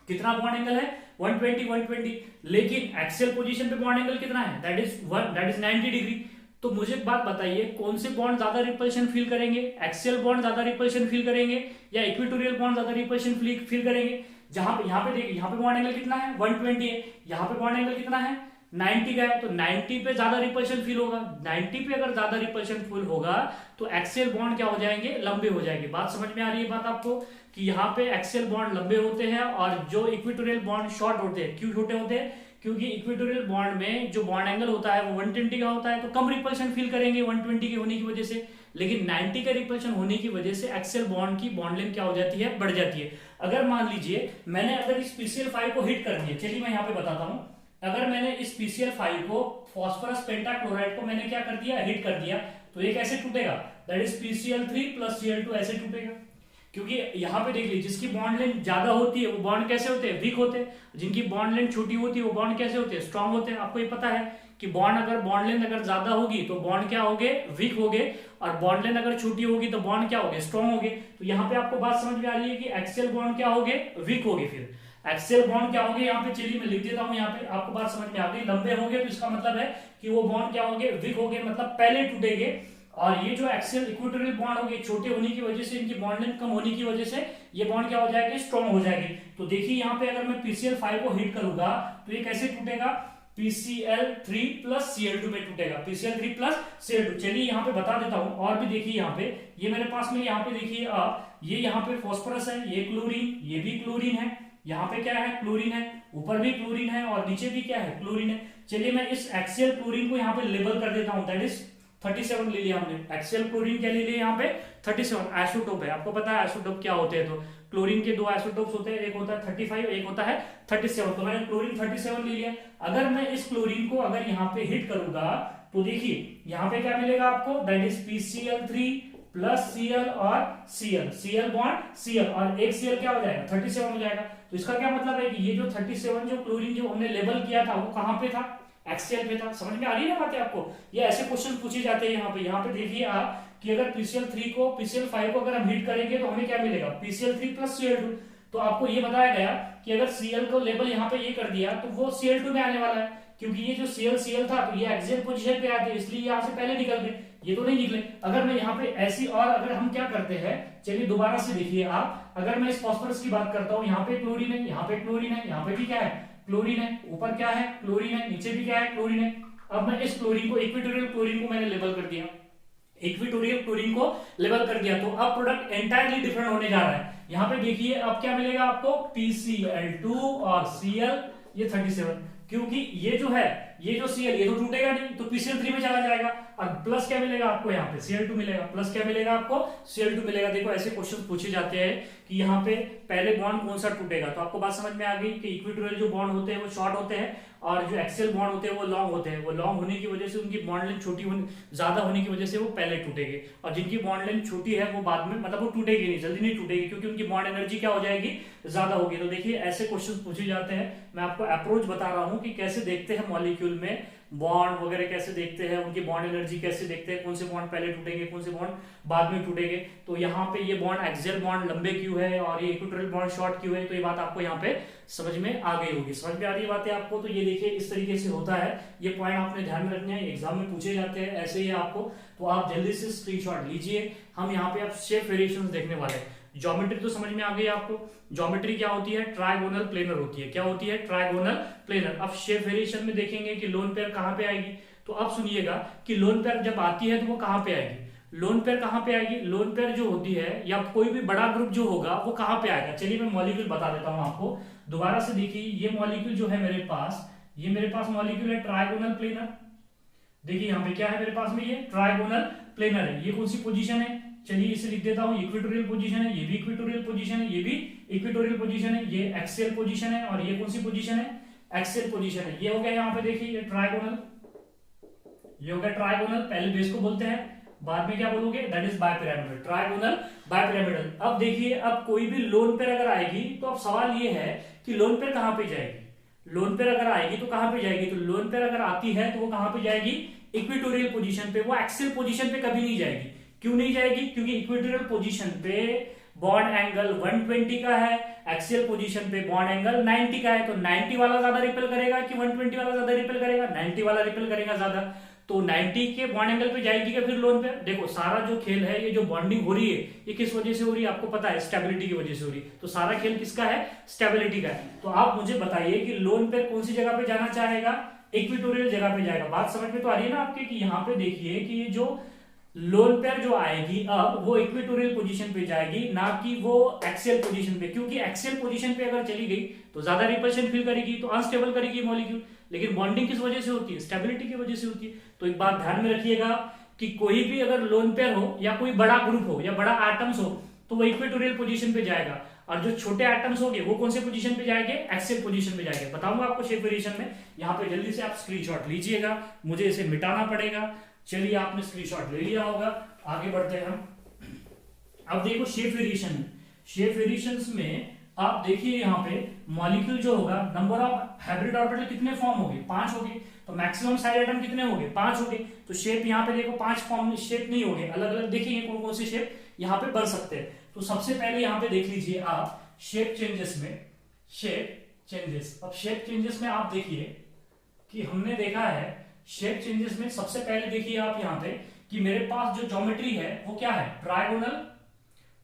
Speaker 1: कितना बॉन्ड एंगल है, 120। लेकिन एक्सियल पोजीशन पे बॉन्ड एंगल कितना है, दैट इज 90 डिग्री। तो मुझे एक बात बताइए, कौन से बॉन्ड ज्यादा रिपल्शन फील करेंगे? एक्सियल बॉन्ड ज्यादा रिपल्शन फील करेंगे या इक्वेटोरियल बॉन्ड ज्यादा रिपल्शन फील करेंगे? जहां पे यहाँ पे देखिए, यहाँ पे बॉन्ड एंगल कितना है 120 है, यहाँ पे बॉन्ड एंगल कितना है 90 का है, तो 90 पे ज्यादा रिपल्शन फील होगा। 90 पे अगर ज्यादा रिपल्शन फील होगा तो एक्सियल बॉन्ड क्या हो जाएंगे, लंबे हो जाएंगे। बात समझ में आ रही है बात आपको, कि यहाँ पे एक्सियल बॉन्ड लंबे होते हैं और जो इक्वेटोरियल बॉन्ड शॉर्ट होते हैं। क्यों छोटे होते हैं? क्योंकि इक्वेटोरियल बॉन्ड में जो बॉन्ड एंगल होता है वो 120 का होता है, तो कम रिपल्शन फील करेंगे 120 के होने की वजह से। लेकिन 90 का रिपल्शन होने की वजह से एक्सियल बॉन्ड की बॉन्ड लेंथ क्या हो जाती है, बढ़ जाती है। अगर मान लीजिए मैंने अगर इस PCl5 को हिट कर दिया, चलिए मैं यहाँ पे बताता हूँ, अगर मैंने इस PCl5 को फॉस्फोरस पेंटाक्लोराइड को मैंने क्या कर दिया, हिट कर दिया, तो ये कैसे टूटेगा, दैट इज PCl3 + Cl2 ऐसे टूटेगा। क्योंकि यहाँ पे देख लीजिए, जिसकी बॉन्ड लेंथ ज्यादा होती है वो बॉन्ड कैसे होते हैं, वीक होते हैं। जिनकी बॉन्ड लेंथ छोटी होती है वो बॉन्ड कैसे होते हैं, स्ट्रांग होते हैं। आपको ये पता है कि बॉन्ड लेंथ अगर ज्यादा होगी तो बॉन्ड क्या होगे, वीक होगे, और बॉन्ड लेंथ अगर छोटी होगी तो बॉन्ड क्या होगे, स्ट्रांग होगे। तो यहाँ पे आपको बात समझ में आ रही है कि एक्सियल बॉन्ड क्या होगे, वीक होगे। फिर एक्सियल बॉन्ड क्या होंगे, यहाँ पे चलिए मैं लिख देता हूँ, यहाँ पे आपको बात समझ में आ गई। लंबे होंगे तो इसका मतलब है कि वो बॉन्ड क्या होंगे, वीक होंगे, मतलब पहले टूटेंगे। और ये जो एक्सियल इक्वेटोरियल बॉन्ड होंगे, छोटे होने की वजह से, इनकी बॉन्ड लेंथ कम होने की वजह से ये बॉन्ड क्या हो जाएगी, स्ट्रांग हो जाएगी। तो देखिए यहाँ पे अगर मैं PCl5 को हिट करूंगा तो ये कैसे टूटेगा, PCl3 + Cl2 में टूटेगा, PCl3 + Cl2। चलिए यहाँ पे बता देता हूँ और भी। देखिए यहाँ पे ये मेरे पास में, यहाँ पे देखिए ये यहाँ पे फॉस्फोरस है, ये क्लोरीन, ये भी क्लोरीन है, यहाँ पे क्या है, क्लोरीन है, ऊपर भी क्लोरीन है और नीचे भी क्या है, क्लोरीन है। चलिए मैं इस एक्सियल क्लोरीन को यहाँ पे लेबल कर देता हूँ, दैट इज 37 ले लिया हमने। एक्सियल क्लोरीन क्या ले लिया यहाँ पे, 37 आइसोटोप है। आपको पता है आइसोटोप क्या होते हैं, तो क्लोरीन के दो आइसोटोप्स होते हैं, एक होता है 35, एक होता है 37। तो मैंने क्लोरीन 37 ले लिया। अगर मैं इस क्लोरीन को अगर यहाँ पे हिट करूंगा तो देखिए यहाँ पे क्या मिलेगा आपको, दैट इज PCl3 + Cl और Cl बॉन्ड Cl, और एक Cl क्या हो जाएगा, 37 हो जाएगा। तो इसका क्या मतलब है कि ये जो 37 जो क्लोरीन जो हमने लेबल किया था वो कहाँ पे था, एक्सियल पे था। समझ में आ रही है ना बातें आपको? ये ऐसे क्वेश्चन पूछे जाते हैं यहाँ पे देखिए आप, कि अगर PCl3 को PCl5 को अगर हम हिट करेंगे तो हमें क्या मिलेगा, PCl3 + Cl2। तो आपको ये बताया गया कि अगर Cl को लेबल यहाँ पे ये कर दिया तो वो Cl2 में आने वाला है, क्योंकि ये जो Cl था तो ये एक्सियल पोजीशन पे आते हैं, इसलिए यहाँ से पहले निकल गए, ये तो नहीं निकले। अगर मैं यहाँ पे ऐसी, और अगर हम क्या करते हैं, चलिए दोबारा से देखिए आप, अगर मैं इस फॉस्फोरस की बात करता हूँ, यहाँ पे क्लोरीन है, यहाँ पे क्लोरीन है, यहाँ पे भी क्या है, क्लोरीन है, ऊपर क्या है, क्लोरीन है, नीचे भी क्या है, क्लोरीन है। अब मैं इस क्लोरीन को, इक्वेटोरियल क्लोरीन को मैंने लेबल कर दिया, इक्वेटोरियल क्लोरीन को लेबल कर दिया, तो अब प्रोडक्ट एंटायरली डिफरेंट होने जा रहा है। यहाँ पे देखिए अब क्या मिलेगा आपको, PCl2 और Cl, ये 37, क्योंकि ये जो है, ये जो Cl ये तो टूटेगा नहीं, तो PCl3 में चला जाएगा, और प्लस क्या मिलेगा आपको, यहाँ पे Cl2 मिलेगा, प्लस क्या मिलेगा आपको, Cl2 मिलेगा। देखो ऐसे क्वेश्चन पूछे जाते हैं कि यहाँ पे पहले बॉन्ड कौन सा टूटेगा, तो आपको बात समझ में आ गई कि इक्वेटोरियल जो बॉन्ड होते हैं वो शॉर्ट होते हैं, और जो एक्सियल बॉन्ड होते हैं वो लॉन्ग होते हैं। वो लॉन्ग होने की वजह से उनकी बॉन्ड लेंथ छोटी ज्यादा होने की वजह से वो पहले टूटेंगे, और जिनकी बॉन्ड लेंथ छोटी है वो बाद में, मतलब वो टूटेगी नहीं, जल्दी नहीं टूटेगी, क्योंकि उनकी बॉन्ड एनर्जी क्या हो जाएगी, ज्यादा होगी। तो देखिए ऐसे क्वेश्चन पूछे जाते हैं। मैं आपको अप्रोच बता रहा हूँ कि कैसे देखते हैं मॉलिक्यूल में बॉन्ड वगैरह, कैसे देखते हैं उनकी बॉन्ड एनर्जी, कैसे देखते हैं कौन से बॉन्ड पहले टूटेंगे, कौन से बॉन्ड बाद में टूटेंगे। तो यहाँ पे ये बॉन्ड एक्सियल बॉन्ड लंबे क्यों है और ये इक्वेटोरियल बॉन्ड शॉर्ट क्यों है, तो ये बात आपको यहाँ पे समझ में आ गई होगी। समझ में आ रही है बातें आपको? तो ये देखिए इस तरीके से होता है, ये पॉइंट आपने ध्यान में रखने हैं, एग्जाम में पूछे जाते हैं ऐसे ही आपको, तो आप जल्दी से स्क्रीनशॉट लीजिए। हम यहाँ पे आप शेप वेरिएशंस देखने वाले हैं। ज्योमेट्री तो समझ में आ गई आपको, ज्योमेट्री क्या होती है, ट्राइगोनल प्लेनर होती है। क्या होती है, ट्राइगोनल प्लेनर। अब शेप वेरिएशन में देखेंगे कि लोन पेयर कहाँ पे आएगी, तो अब सुनिएगा कि लोन पेयर जब आती है तो वो कहाँ पे आएगी, लोन पेयर कहाँ पे आएगी, लोन पेयर जो होती है या कोई भी बड़ा ग्रुप जो होगा वो कहाँ पे आएगा। चलिए मैं मॉलिक्यूल बता देता हूँ आपको दोबारा से। देखिए ये मॉलिक्यूल जो है मेरे पास, ये मेरे पास मॉलिक्यूल है ट्राइगोनल प्लेनर। देखिए यहाँ पे क्या है मेरे पास में, ये ट्राइगोनल प्लेनर है। ये कौन सी पोजीशन है, चलिए इसे लिख देता हूँ, इक्वेटोरियल पोजीशन है, ये भी इक्वेटोरियल पोजीशन है, ये भी इक्वेटोरियल पोजीशन है, ये एक्सियल पोजीशन है, और ये कौन सी पोजीशन है, एक्सियल पोजीशन है। ये हो गया यहाँ पे देखिए ये ट्राइगोनल, ये हो गया ट्राइगोनल। पहले बेस को बोलते हैं, बाद में क्या बोलोगे, that is bipyramidal, trigonal bipyramidal. अब देखिए अब कोई भी लोन पेयर अगर आएगी तो अब सवाल ये है कि लोन पेयर कहां पे जाएगी, लोन पेयर अगर आएगी तो कहां पे जाएगी, तो लोन पेयर अगर आती है तो वो कहां पे जाएगी, इक्वेटोरियल पोजीशन पे, वो एक्सियल पोजीशन पे कभी नहीं जाएगी। क्यों नहीं जाएगी, क्योंकि इक्वेटोरियल पोजीशन पे बॉन्ड एंगल 120 का है, एक्सियल पोजीशन पे बॉन्ड एंगल 90 का है, तो 90 वाला ज्यादा रिपेल करेगा कि 120 वाला ज्यादा रिपेल करेगा, 90 वाला रिपेल करेगा ज्यादा। तो 90 के बॉन्ड एंगल पे जाएगी क्या फिर लोन पेयर? देखो सारा जो खेल है, ये जो बॉन्डिंग हो रही है, ये किस वजह से हो रही है आपको पता है, स्टेबिलिटी की वजह से हो रही है। तो सारा खेल किसका है? स्टेबिलिटी का है। तो आप मुझे बताइए कि लोन पेयर कौन सी जगह पे जाना चाहेगा? इक्वेटोरियल जगह पे जाएगा। बात समझ में तो आ रही है ना आपके कि यहाँ पे देखिए कि ये जो लोन पेयर जो आएगी अब वो इक्वेटोरियल पोजीशन पे जाएगी, ना कि वो एक्सियल पोजीशन पे, क्योंकि एक्सियल पोजीशन पे अगर चली गई तो ज्यादा रिपल्शन फील करेगी, तो अनस्टेबल करेगी मॉलिक्यूल। लेकिन बॉन्डिंग किस वजह से होती है? स्टेबिलिटी की वजह से होती है। तो एक बात ध्यान में रखिएगा कि कोई भी अगर लोन पेयर हो या कोई बड़ा ग्रुप हो या बड़ा एटम्स हो तो वो इक्वेटोरियल पोजीशन पे जाएगा, और जो छोटे एटम्स होंगे वो कौन से पोजीशन पे जाएंगे? एक्सियल पोजीशन पे जाएंगे। बताऊंगा आपको शेप वेरिएशन में। यहाँ पे जल्दी से आप स्क्रीनशॉट लीजिएगा, मुझे इसे मिटाना पड़ेगा। चलिए आपने स्क्रीनशॉट ले लिया होगा, आगे बढ़ते हैं हम। अब देखो शेप वेरिएशन, शेप वेरिएशंस में आप देखिए यहाँ पे मॉलिक्यूल जो होगा, नंबर ऑफ हाइब्रिड ऑर्बिटल कितने फॉर्म हो गए? 5 हो गए। तो मैक्सिमम साइज एटम कितने हो गए? 5 हो गए। तो शेप यहाँ पे देखो 5 फॉर्म शेप नहीं हो गए, अलग अलग देखेंगे कौन कौन से शेप यहाँ पे बन सकते हैं। तो सबसे पहले यहाँ पे देख लीजिए आप शेप चेंजेस में, शेप चेंजेस। अब शेप चेंजेस में आप देखिए कि हमने देखा है शेप चेंजेस में सबसे पहले देखिए आप यहाँ पे कि मेरे पास जो ज्योमेट्री है वो क्या है? Trigonal,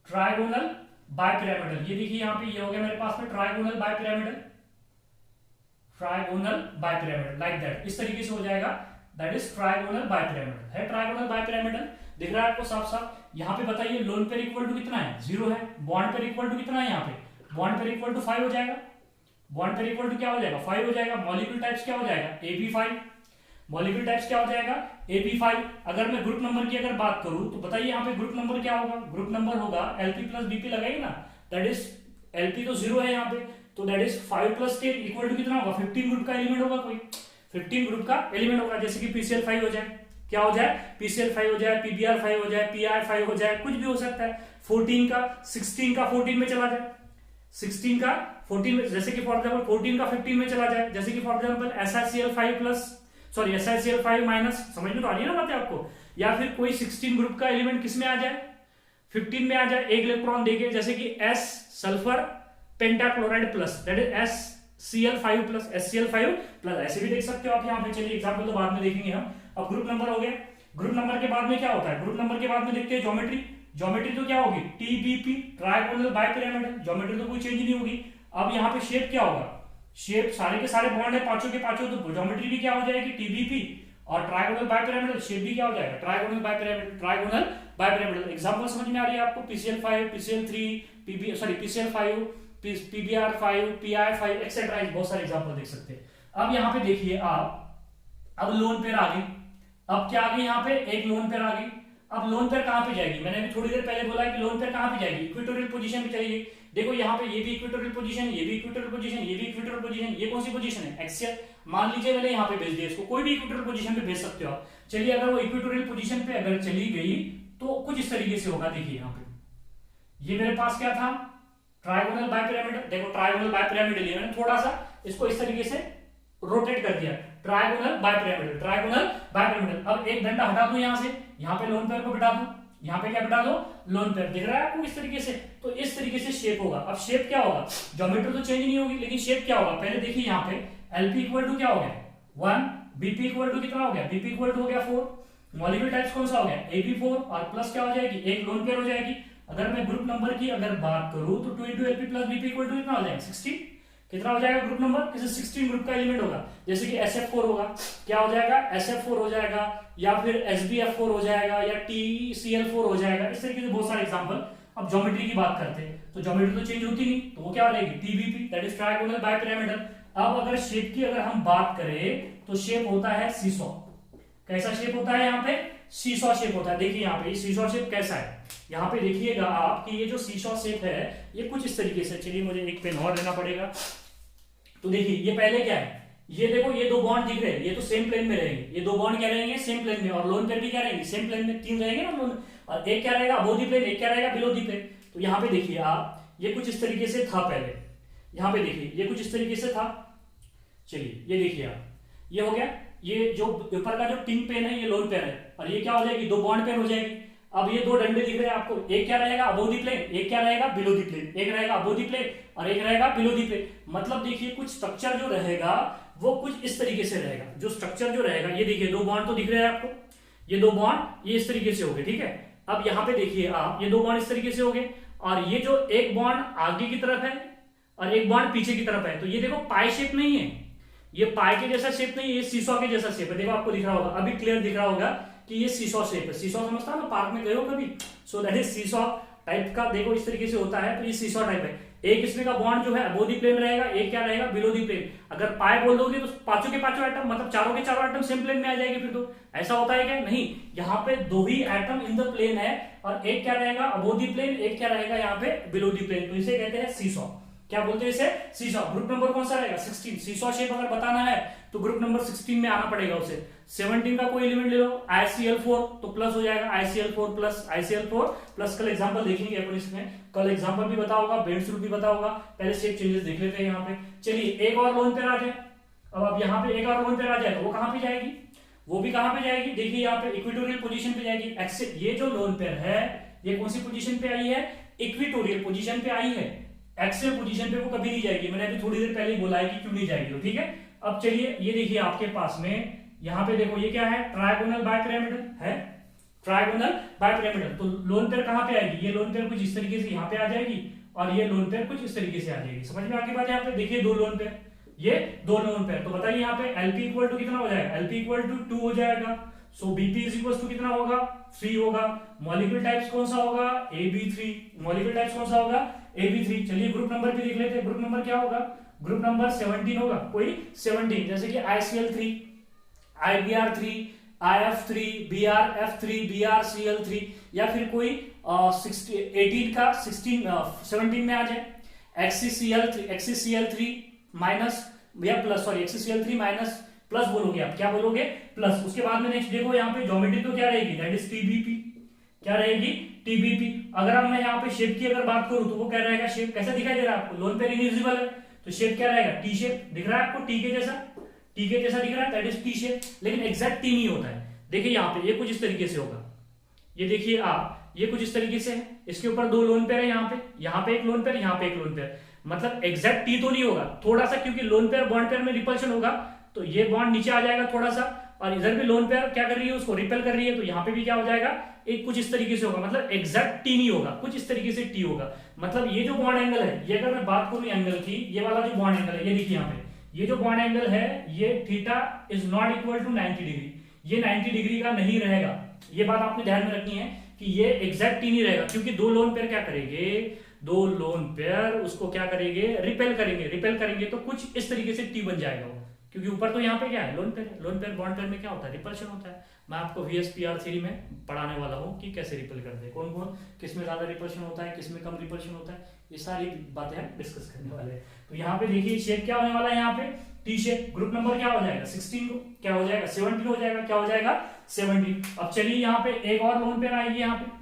Speaker 1: trigonal bipyramidal. ये देखिए यहाँ पे ये हो गया मेरे पास में trigonal bipyramidal, trigonal bipyramidal, like that, इस तरीके से हो जाएगा। दैट इज ट्राइगोनल बाइपिरामिडल है, ट्राइगोनल बाइपिरामिडल। दिख रहा है आपको साफ साफ? यहाँ पे बताइए लोन पेयर इक्वल टू कितना है? 0 है। बॉन्ड पेयर इक्वल टू कितना है? यहाँ पे बॉन्ड पेयर इक्वल टू 5 हो जाएगा। बॉन्ड पेयर इक्वल टू क्या हो जाएगा? 5 हो जाएगा। मॉलिक्यूल टाइप्स क्या हो जाएगा? AB5। मॉलिक्यूल टाइप्स क्या हो जाएगा? AB5। अगर मैं ग्रुप नंबर की अगर बात करूं तो बताइए यहाँ पे ग्रुप नंबर क्या होगा? ग्रुप नंबर होगा LP प्लस BP लगाइए ना, दैट इज LP तो 0 है यहाँ पे, तो that is 5 plus 10 equal to कितना होगा? 15 ग्रुप का एलिमेंट होगा, कोई 15 ग्रुप का एलिमेंट होगा। जैसे कि PCl5 हो जाए, क्या हो जाए? PCl5 हो जाए, PBr5 हो जाए, PI5 हो जाए, कुछ भी हो सकता है। 14 का 16 का 14 में चला जाए, 16 का 14 में, जैसे कि फॉर एग्जाम्पल 14 का 15 में चला जाए, जैसे कि for example SiCl5 plus, sorry SiCl5 minus, समझ में तो आ रही है ना बातें आपको? या फिर कोई 16 ग्रुप का एलिमेंट किस में आ जाए? 15 में आ जाए, एक इलेक्ट्रॉन देके, जैसे कि S sulphur pentachloride plus, that is SCl5 plus, SCl5 plus, ऐसे भी देख सकते हो आप यहाँ पे। चलिए एग्जांपल तो बाद में देखेंगे हम। अब ग्रुप नंबर हो गया। ग्रुप नंबर के बाद में क्या होता है? ग्रुप नंबर के बाद में देखते हैं ज्योमेट्री। ज्योमेट्री तो क्या होगी? TBP, trigonal bipyramidal. ज्योमेट्री तो कोई चेंज नहीं होगी। अब यहाँ पे शेप क्या होगा? शेप सारे के सारे बॉन्ड है पांचों के पांचों, तो ज्योमेट्री भी क्या हो जाएगी? TBP। और ट्राइगोनल बाइपिरामिडल, शेप भी क्या हो जाएगा? Trigonal bipyramidal, trigonal bipyramidal. Example समझ में आ रही है आपको? PCl5, PCl3, PCl5, PBr5, PI5 etcetera, बहुत सारे एग्जांपल देख सकते हैं। अब यहाँ पे देखिए आप, अब लोन पेयर आ गई। अब क्या आ गई? यहाँ पे एक लोन पेयर आ गई। अब लोन पेयर कहां पे जाएगी? मैंने अभी थोड़ी देर पहले बोला कि लोन पेयर कहां पे जाएगी? इक्वेटोरियल पोजीशन पे चलेगी। देखो यहाँ पे ये भी इक्वेटोरियल पोजीशन, ये भी इक्वेटोरियल पोजीशन, ये भी इक्वेटोरियल पोजीशन। ये कौन सी पोजीशन है? एक्सियल। मान लीजिए मैंने यहाँ पे भेज दिया इसको, कोई भी इक्वेटोरियल पोजीशन पे भेज सकते हो आप। चलिए अगर वो इक्वेटोरियल पोजीशन पे अगर चली गई तो कुछ इस तरीके से होगा। देखिए यहाँ पे ये मेरे पास क्या था? Trigonal bipyramidal. देखो ट्राइगोनल बाइपिरामिडल, ये मैंने थोड़ा सा इसको इस तरीके से रोटेट कर दिया, ट्राइगोनल बाइपिरामिडल, ट्राइगोनल बाइपिरामिडल। अब एक डंडा हटा दूं यहाँ से, यहाँ पे लोन पेयर को बिठा दूं, यहाँ पे क्या बिठा दो? Lone pair. दिख रहा है आपको इस तरीके से? तो इस तरीके से शेप होगा। अब शेप क्या होगा? ज्योमेट्री तो चेंज नहीं होगी, लेकिन शेप क्या होगा? पहले देखिए यहाँ पे LP इक्वल टू क्या हो गया? 1, BP इक्वल टू कितना हो गया? BP इक्वल टू हो गया 4। मॉलिक्यूल टाइप्स कौन सा हो गया? AB4, और प्लस क्या हो जाएगी? एक लोन पेयर हो जाएगी। अगर मैं ग्रुप नंबर की अगर बात करूं तो 2 into LP plus BP equal to कितना हो जाएगा? 16। कितना हो जाएगा ग्रुप नंबर? किसी 16 ग्रुप का एलिमेंट होगा। जैसे कि SF4 होगा, क्या हो जाएगा? SF4 हो जाएगा, या फिर SbF4 हो जाएगा, या TCl4 हो जाएगा। इस तरीके से बहुत सारे एग्जांपल। अब ज्योमेट्री की बात करते हैं तो ज्योमेट्री तो चेंज होती नहीं, तो वो क्या रहेगी? TBP, that is trigonal bipyramidal. अब अगर शेप की अगर हम बात करें तो शेप होता है सीसॉ। कैसा शेप होता है? यहाँ पे सीसॉ शेप होता है। देखिए यहाँ पे सीसॉ शेप कैसा है? यहाँ पे देखिएगा आप कि ये जो सीसॉ शेप है ये कुछ इस तरीके से। चलिए मुझे एक पेन और लेना पड़ेगा। तो देखिए ये पहले क्या है? ये देखो ये दो बॉन्ड दिख रहे हैं, ये तो सेम प्लेन में रहेंगे। ये दो बॉन्ड क्या रहेंगे? सेम प्लेन में। और लोन पेयर भी क्या रहेंगे? सेम प्लेन में। 3 रहेंगे ना लोन, और एक क्या रहेगा? अबोव द प्लेन, एक क्या रहेगा? Below the plane. तो यहाँ पे देखिए आप, ये कुछ इस तरीके से था पहले। यहाँ पे देखिए ये कुछ इस तरीके से था। चलिए ये देखिए आप, ये हो गया। ये जो ऊपर का जो टिंग पेन है ये लोन पेयर है, और ये क्या हो जाएगी? 2 बॉन्ड पेयर हो जाएगी। अब ये 2 डंडे दिख रहे हैं आपको, एक क्या रहेगा? अबोव द प्लेन, एक क्या रहेगा? Below the plane. एक रहेगा अबोव द प्लेन और एक रहेगा बिलो द प्लेन। मतलब देखिए कुछ स्ट्रक्चर जो रहेगा वो कुछ इस तरीके से रहेगा। जो स्ट्रक्चर जो रहेगा, ये देखिए 2 बॉन्ड तो दिख रहे हैं आपको, ये 2 बॉन्ड ये इस तरीके से हो गए, ठीक है। अब यहाँ पे देखिए आप, ये 2 बॉन्ड इस तरीके से हो गए, और ये जो एक बॉन्ड आगे की तरफ है और एक बॉन्ड पीछे की तरफ है, तो ये देखो पाई शेप नहीं है, ये पाई के जैसा शेप नहीं है, ये सीसॉ के जैसा शेप है। देखो आपको दिख रहा होगा, अभी क्लियर दिख रहा होगा कि ये सीसॉ शेप है। सीसॉ समझता है ना, पार्क में गए हो कभी, so that is seesaw type का। देखो इस तरीके से होता है, तो ये सीसॉ टाइप है। एक इसमें का बॉन्ड जो है अबोव दी प्लेन रहेगा, एक क्या रहेगा, बिलो दी प्लेन। अगर पाई बोल दोगे तो पांचों के पांचों एटम, मतलब चारों के चारों एटम सेम प्लेन में आ जाएंगे। फिर तो ऐसा होता है क्या, नहीं, यहाँ पे 2 ही एटम इन द प्लेन है, और एक क्या रहेगा अबोव दी प्लेन, एक क्या रहेगा यहाँ पे बिलो दी प्लेन। तो इसे कहते हैं सीसॉ। क्या बोलते हैं इसे, सीसॉ। ग्रुप नंबर कौन सा रहेगा, 16। सीसॉ शेप अगर बताना है तो ग्रुप नंबर 16 में आना पड़ेगा उसे। 17 का कोई एलिमेंट ले लो, ICl4, तो प्लस हो जाएगा ICl4 प्लस ICl4 प्लस। कल एग्जांपल देखेंगे अपन इसमें, कल एग्जांपल भी बताओगा, बेंड्स रूल भी बताओगा। पहले शेप चेंजेस देख लेते हैं यहाँ पे। चलिए एक और लोन पेयर आ जाए। अब यहाँ पे एक और लोन पेयर आ जाए तो वो कहां पे जाएगी, वो भी कहां पे जाएगी, देखिए यहाँ पे इक्वेटोरियल पोजीशन पे जाएगी। ये जो लोन पेयर है ये कौन सी पोजीशन पे आई है, इक्वेटोरियल पोजीशन पे आई है। एक्सियल पोजीशन पे वो कभी नहीं जाएगी। मैंने अभी थोड़ी देर पहले ही बोला है कि क्यों नहीं जाएगी, ठीक है। अब चलिए ये देखिए आपके पास में यहाँ पे देखो, ये क्या है, ट्रायगोनल बाइपिरामिडल है, ट्रायगोनल बाइपिरामिडल। तो लोन पेयर कहां पे आएगी, ये लोन पेयर कुछ इस तरीके से यहाँ पे आ जाएगी, और ये लोन पेयर कुछ इस तरीके से आ जाएगी। समझ में आगे बात, यहाँ पे देखिए 2 लोन पेयर, ये 2 लोन पेयर। तो बताइए यहाँ पे LP इक्वल टू कितना हो जाएगा, LP इक्वल टू 2 हो जाएगा। सो BP इज इक्वल टू कितना होगा, 3 होगा। मॉलिक्यूल टाइप्स कौन सा होगा, AB3। मॉलिक्यूल टाइप्स कौन सा होगा, AB3। चलिए ग्रुप नंबर भी देख लेते हैं। ग्रुप नंबर क्या होगा, ग्रुप नंबर 17 होगा। कोई 17, जैसे कि ICl3, IBr3, IF3, BrF3, BrCl3, या फिर कोई 18 का 17 में आ जाए। XCCl3 माइनस या plus, sorry XCCl3 minus plus बोलोगे आप, क्या बोलोगे, प्लस। उसके बाद में नेक्स्ट देखो यहाँ पे ज्योमेट्री तो क्या रहेगी, दैट इज TBP। क्या रहेगी, TBP। अगर अब मैं यहाँ पे शेप की अगर बात करूं तो वो क्या रहेगा, शेप कैसा दिखाई दे रहा है आपको, लोन पेयर इनविजिबल है, तो शेप क्या रहेगा, टी शेप दिख रहा है आपको, टी के जैसा, टी के जैसा दिख रहा है, दैट इज टी शेप। लेकिन एग्जैक्ट टी नहीं होता है। देखिए यहाँ पे ये कुछ इस तरीके से होगा, ये देखिए आप, ये कुछ इस तरीके से है। इसके ऊपर 2 लोन पेयर है, यहाँ पे एक लोन पेयर, यहाँ पे एक लोन पेयर। मतलब एग्जैक्ट टी तो नहीं होगा, थोड़ा सा, क्योंकि लोन पेयर बॉन्ड पेयर में रिपल्शन होगा, तो ये बॉन्ड नीचे आ जाएगा थोड़ा सा, और इधर भी लोन पेयर क्या कर रही है, उसको रिपेल कर रही है, तो यहाँ पे भी क्या हो जाएगा, एक कुछ इस तरीके से होगा। मतलब एग्जैक्ट टी नहीं होगा, कुछ इस तरीके से टी होगा। मतलब ये जो बॉन्ड एंगल है, ये अगर मैं बात करूं एंगल की, ये वाला जो बॉन्ड एंगल है, ये देखिए यहाँ पे, ये जो बॉन्ड एंगल है, ये theta is not equal to 90 degree. ये 90 डिग्री का नहीं रहेगा। ये बात आपने ध्यान में रखनी है कि ये एग्जैक्ट टी नहीं रहेगा, क्योंकि 2 लोन पेयर क्या करेंगे, 2 लोन पेयर उसको क्या करेंगे, रिपेल करेंगे। रिपेल करेंगे तो कुछ इस तरीके से टी बन जाएगा वो, क्योंकि ऊपर तो यहाँ पे क्या है, लोन पेयर है। लोन पेयर बॉन्ड पेयर में क्या होता है, रिपल्शन होता है। मैं आपको VSPR थ्योरी में पढ़ाने वाला हूँ कि कैसे रिपेल करते हैं, कौन कौन किस में ज्यादा रिपल्शन होता है, किस में कम रिपल्शन होता है, ये सारी बातें हम डिस्कस करने वाले हैं। तो यहाँ पे देखिए शेप क्या होने वाला है, यहाँ पे टी शेप। ग्रुप नंबर क्या हो जाएगा, 16 को क्या हो जाएगा, 17 हो जाएगा। क्या हो जाएगा, 17। अब चलिए यहाँ पे एक और लोन पेयर आएगी। यहाँ पे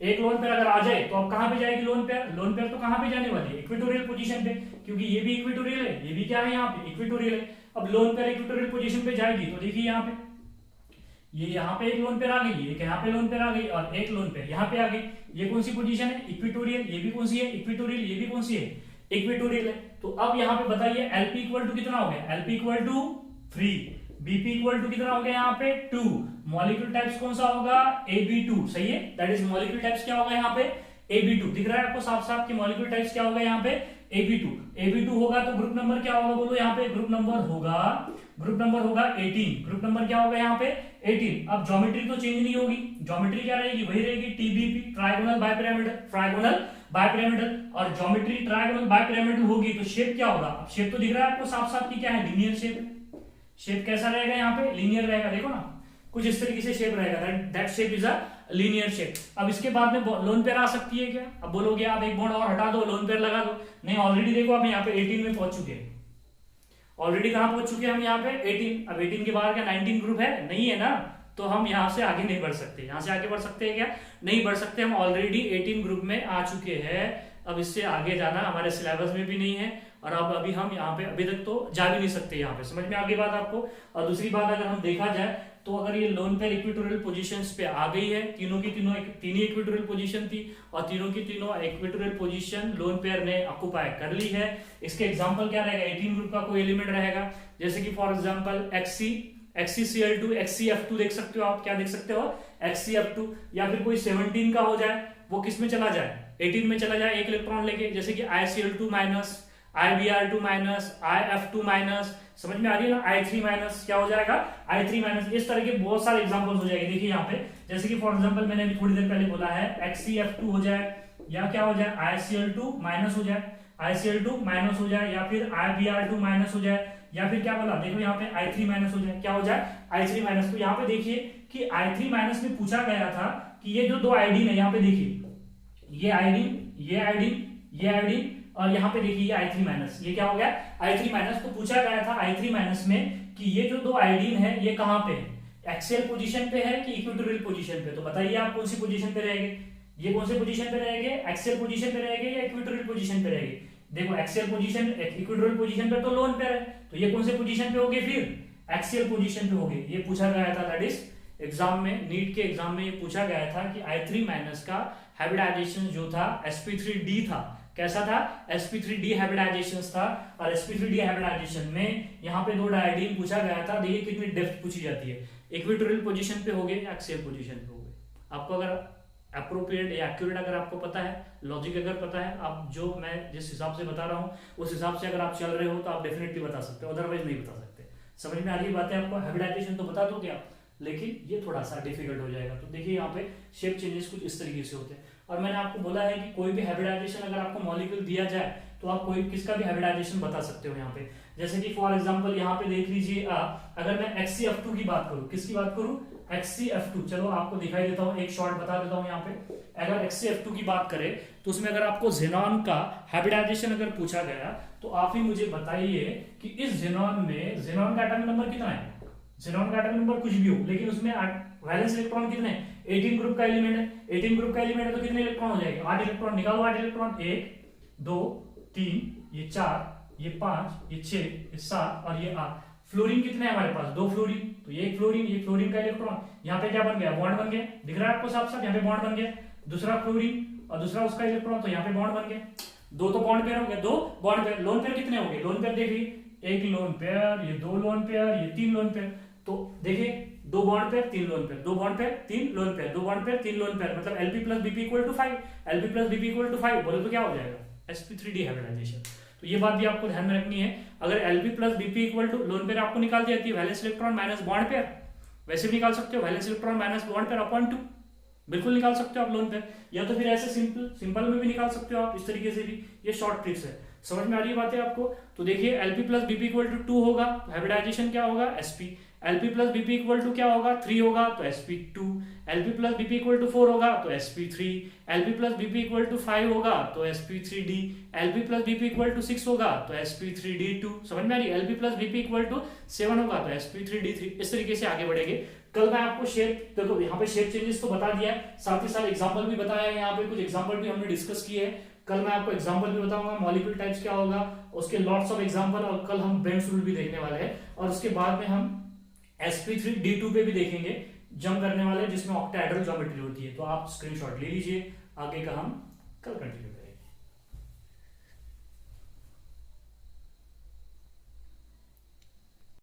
Speaker 1: एक लोन पेयर अगर आ जाए तो अब कहां पे जाएगी लोन पेयर, लोन पेयर तो कहां पे जाने वाली है, इक्वेटोरियल पोजीशन पे, क्योंकि ये भी इक्वेटोरियल है, ये भी क्या है यहाँ पे इक्वेटोरियल है। अब लोन पेयर इक्वेटोरियल पोजीशन पे जाएगी तो देखिए यहाँ पे, ये यहाँ पे एक लोन पेयर आ गई, एक यहाँ पे लोन पेयर आ गई, और एक लोन पेयर यहाँ पे आ गई। ये कौन सी पोजीशन है, इक्वेटोरियल। ये भी कौन सी है, इक्वेटोरियल। ये भी कौन सी है, इक्वेटोरियल है। तो अब यहाँ पे बताइए LP इक्वल टू कितना हो गया, LP equal to 3, BP equal to कितना हो गया यहाँ पे 2। मॉलिक्यूल टाइप्स कौन सा होगा, AB2। सही है, दैट इज मॉलिक्यूल टाइप्स क्या होगा यहाँ पे, AB2। दिख रहा है आपको साफ साफ कि मॉलिक्यूल टाइप्स क्या होगा यहाँ पे, AB2। AB2 होगा तो ग्रुप नंबर क्या होगा, बोलो यहाँ पे ग्रुप नंबर होगा 18। ग्रुप नंबर क्या होगा यहाँ पे 18। अब ज्योमेट्री तो चेंज नहीं होगी, ज्योमेट्री क्या रहेगी, वही रहेगी, TBP, trigonal bipyramidal, trigonal bipyramidal. और ज्योमेट्री ट्रायगोनल बाइपिरामिडल होगी तो शेप क्या होगा, अब शेप तो दिख रहा है आपको साफ साफ कि क्या है, लीनियर शेप। शेप कैसा रहेगा यहाँ पे, लीनियर रहेगा। देखो ना, कुछ इस तरीके से शेप रहेगा, that shape is a linear shape. अब इसके बाद में लोन पेयर आ सकती है क्या, अब बोलोगे आप एक बॉन्ड और हटा दो, लोन पेयर लगा दो। नहीं, ऑलरेडी देखो आप यहाँ पे 18 में पहुंच चुके हैं। ऑलरेडी कहां पहुंच चुके हैं हम, यहाँ पे 18। अब 18 के बाद क्या 19 ग्रुप है, नहीं है ना, तो हम यहाँ से आगे नहीं बढ़ सकते। यहाँ से आगे बढ़ सकते हैं क्या, नहीं बढ़ सकते। हम ऑलरेडी 18 ग्रुप में आ चुके हैं। अब इससे आगे जाना हमारे सिलेबस में भी नहीं है, और अब अभी हम यहाँ पे अभी तक तो जा भी नहीं सकते यहाँ पे। समझ में आ गई बात आपको। और दूसरी बात अगर हम देखा जाए तो अगर ये लोन पेयर इक्वेटोरियल पोजीशंस पे आ गई है, तीनों की तीनों तीन ही इक्वेटोरियल पोजीशन थी और तीनों की तीनों इक्वेटोरियल पोजीशन लोन पेयर ने ऑक्युपाई कर ली है। इसके एग्जांपल क्या रहेगा, 18 ग्रुप का कोई एलिमेंट रहेगा, जैसे कि फॉर एग्जांपल XCCl2 XCF2 देख सकते हो आप, क्या देख सकते हो XCF2, या फिर कोई 17 का हो जाए, वो किस में चला जाए 18 में चला जाए एक इलेक्ट्रॉन लेके, जैसे कि ICl2 minus, IBr2 minus, IF2 minus, समझ में आ रही है ना, I3 माइनस क्या हो जाएगा I3 माइनस। इस तरह के बहुत सारे एग्जांपल्स हो जाएंगे। देखिए यहाँ पे जैसे कि फॉर एग्जांपल मैंने अभी थोड़ी देर पहले बोला है XCF2 हो जाए, या क्या हो जाए ICl2 माइनस हो जाए, ICl2 माइनस हो जाए, या फिर IBr2 माइनस हो जाए, या फिर क्या बोला देखो यहाँ पे I3 माइनस हो जाए, क्या हो जाए I3 माइनस। तो यहाँ पे देखिए कि I3 माइनस में पूछा गया था कि ये जो दो आइडिन है, यहाँ पे देखिए ये आइडिन, ये आइडिन, ये आइडिन, और यहाँ पे देखिए ये I3 माइनस, ये क्या हो गया I3 माइनस। तो पूछा गया था I3 माइनस में कि ये जो दो आइडिन है ये कहाँ पे है, एक्सियल पोजीशन पे है कि इक्वेटोरियल पोजीशन पे। तो बताइए आप कौन सी पोजीशन पे रहेंगे, ये कौन से पोजीशन पे रहेंगे, एक्सियल पोजीशन पे रहेंगे या इक्वेटोरियल पोजीशन पे रहेंगे। देखो एक्सियल पोजीशन, इक्वेटोरियल पोजीशन पे तो लोन पेयर है, तो ये कौन से पोजीशन पे होंगे, फिर एक्सियल पोजीशन पे होंगे। ये पूछा गया था, दैट इज एग्जाम में, नीट के एग्जाम में ये पूछा गया था कि I3 माइनस का हाइब्रिडाइजेशन जो था sp3d था, कैसा था sp3d हाइब्रिडाइजेशन था। और sp3d हाइब्रिडाइजेशन में यहाँ पे दो डायडीन पूछा गया था, देखिए कितनी डेप्थ पूछी जाती है, इक्वेटोरियल पोजीशन पे होगे या एक्सियल पोजीशन पे होगे। आपको अगर अप्रोप्रिएट या एक्यूरेट अगर आपको पता है, लॉजिक अगर पता है, आप जो मैं जिस हिसाब से बता रहा हूँ उस हिसाब से अगर आप चल रहे हो तो आप डेफिनेटली बता सकते हो, अदरवाइज नहीं बता सकते। समझ में आ रही बात है आपको, हाइब्रिडाइजेशन तो बता दोगे आप, लेकिन ये थोड़ा सा डिफिकल्ट हो जाएगा। तो देखिए यहाँ पे शेप चेंजेस कुछ इस तरीके से होते हैं। और मैंने आपको बोला है कि कोई भी हाइब्रिडाइजेशन अगर आपको मॉलिक्यूल दिया जाए तो आप कोई किसका भी हाइब्रिडाइजेशन बता सकते हो यहाँ पे। जैसे कि फॉर एग्जांपल यहाँ पे देख लीजिए अगर मैं XCF2 की बात करूँ, किसकी बात करूँ XCF2, चलो आपको दिखाई देता हूँ, एक शॉर्ट बता देता हूँ यहाँ पे। अगर XCF2 की बात करें तो उसमें अगर आपको जेनॉन का हाइब्रिडाइजेशन अगर पूछा गया तो आप ही मुझे बताइए कि इस जेनॉन में जेनॉन का एटॉमिक नंबर कितना है। जेनॉन का एटॉमिक नंबर कुछ भी हो, लेकिन उसमें वैलेंस इलेक्ट्रॉन कितने, 18 ग्रुप का एलिमेंट है, 18 ग्रुप का एलिमेंट है तो कितने इलेक्ट्रॉन हो जाएंगे, 8 इलेक्ट्रॉन। निकालो 8 इलेक्ट्रॉन, 1 2 3, ये 4, ये 5, ये 6, ये 7 और ये 8। फ्लोरीन कितने हैं हमारे पास, 2 फ्लोरीन, तो ये एक फ्लोरीन, ये फ्लोरीन का इलेक्ट्रॉन, यहाँ पे क्या बन गया, बॉन्ड बन गया, दिख रहा है आपको साफ साफ, यहाँ पे बॉन्ड बन गया। दूसरा फ्लोरीन और दूसरा उसका इलेक्ट्रॉन, तो यहाँ पे बॉन्ड बन गया। दो तो बॉन्ड पेयर हो गया, 2 बॉन्ड पेयर। लोन पेयर कितने हो गए, लोन पेयर देखिए, एक लोन पेयर, ये 2 लोन पेयर, ये 3 लोन पेयर। तो देखिए 2 bond pair 3 lone pair, 2 bond pair 3 lone pair, 2 bond pair 3 lone pair, मतलब Lp plus Bp equal to 5, Lp plus Bp equal to 5 बोले तो क्या हो जाएगा sp3d हाइब्रिडाइजेशन। तो ये बात भी आपको ध्यान में रखनी है। अगर Lp plus Bp equal to lone pair आपको निकाल दी जाती है, valence electron minus bond pair, वैसे भी निकाल सकते हो, valence electron minus bond pair upon 2, बिल्कुल निकाल सकते हो आप लोन पेयर, या तो फिर ऐसे सिंपल में भी निकाल सकते हो आप, इस तरीके से भी। ये शॉर्ट ट्रिक्स है, समझ में आ रही है बातें आपको। तो देखिए Lp plus Bp equal to 2 होगा, हाइब्रिडाइजेशन क्या होगा sp। Lp plus Bp equal to क्या होगा, 3 होगा तो sp2। Lp plus Bp equal to 4 होगा तो sp3। Lp plus Bp equal to 5 होगा तो sp3d। Lp plus Bp equal to 6 होगा तो sp3d2। समझ में आ रही है, Lp plus Bp equal to 7 होगा तो sp3d3। इस तरीके से आगे बढ़ेंगे। कल मैं आपको शेप, देखो यहाँ पे शेप चेंजेस तो बता दिया है, साथ ही साथ एग्जाम्पल भी बताया है, यहाँ पे कुछ एग्जाम्पल भी हमने डिस्कस किए हैं। कल मैं आपको एग्जांपल भी बताऊंगा, मॉलिक्यूल टाइप्स क्या होगा, उसके लॉट्स ऑफ एग्जांपल, और कल हम बेंड्स रूल भी देखने वाले हैं। और उसके बाद में हम sp3d2 पे भी देखेंगे, जंप करने वाले, जिसमें ऑक्टाहेड्रल ज्योमेट्री होती है। तो आप स्क्रीनशॉट ले लीजिए, आगे का हम कल कंटिन्यू करेंगे।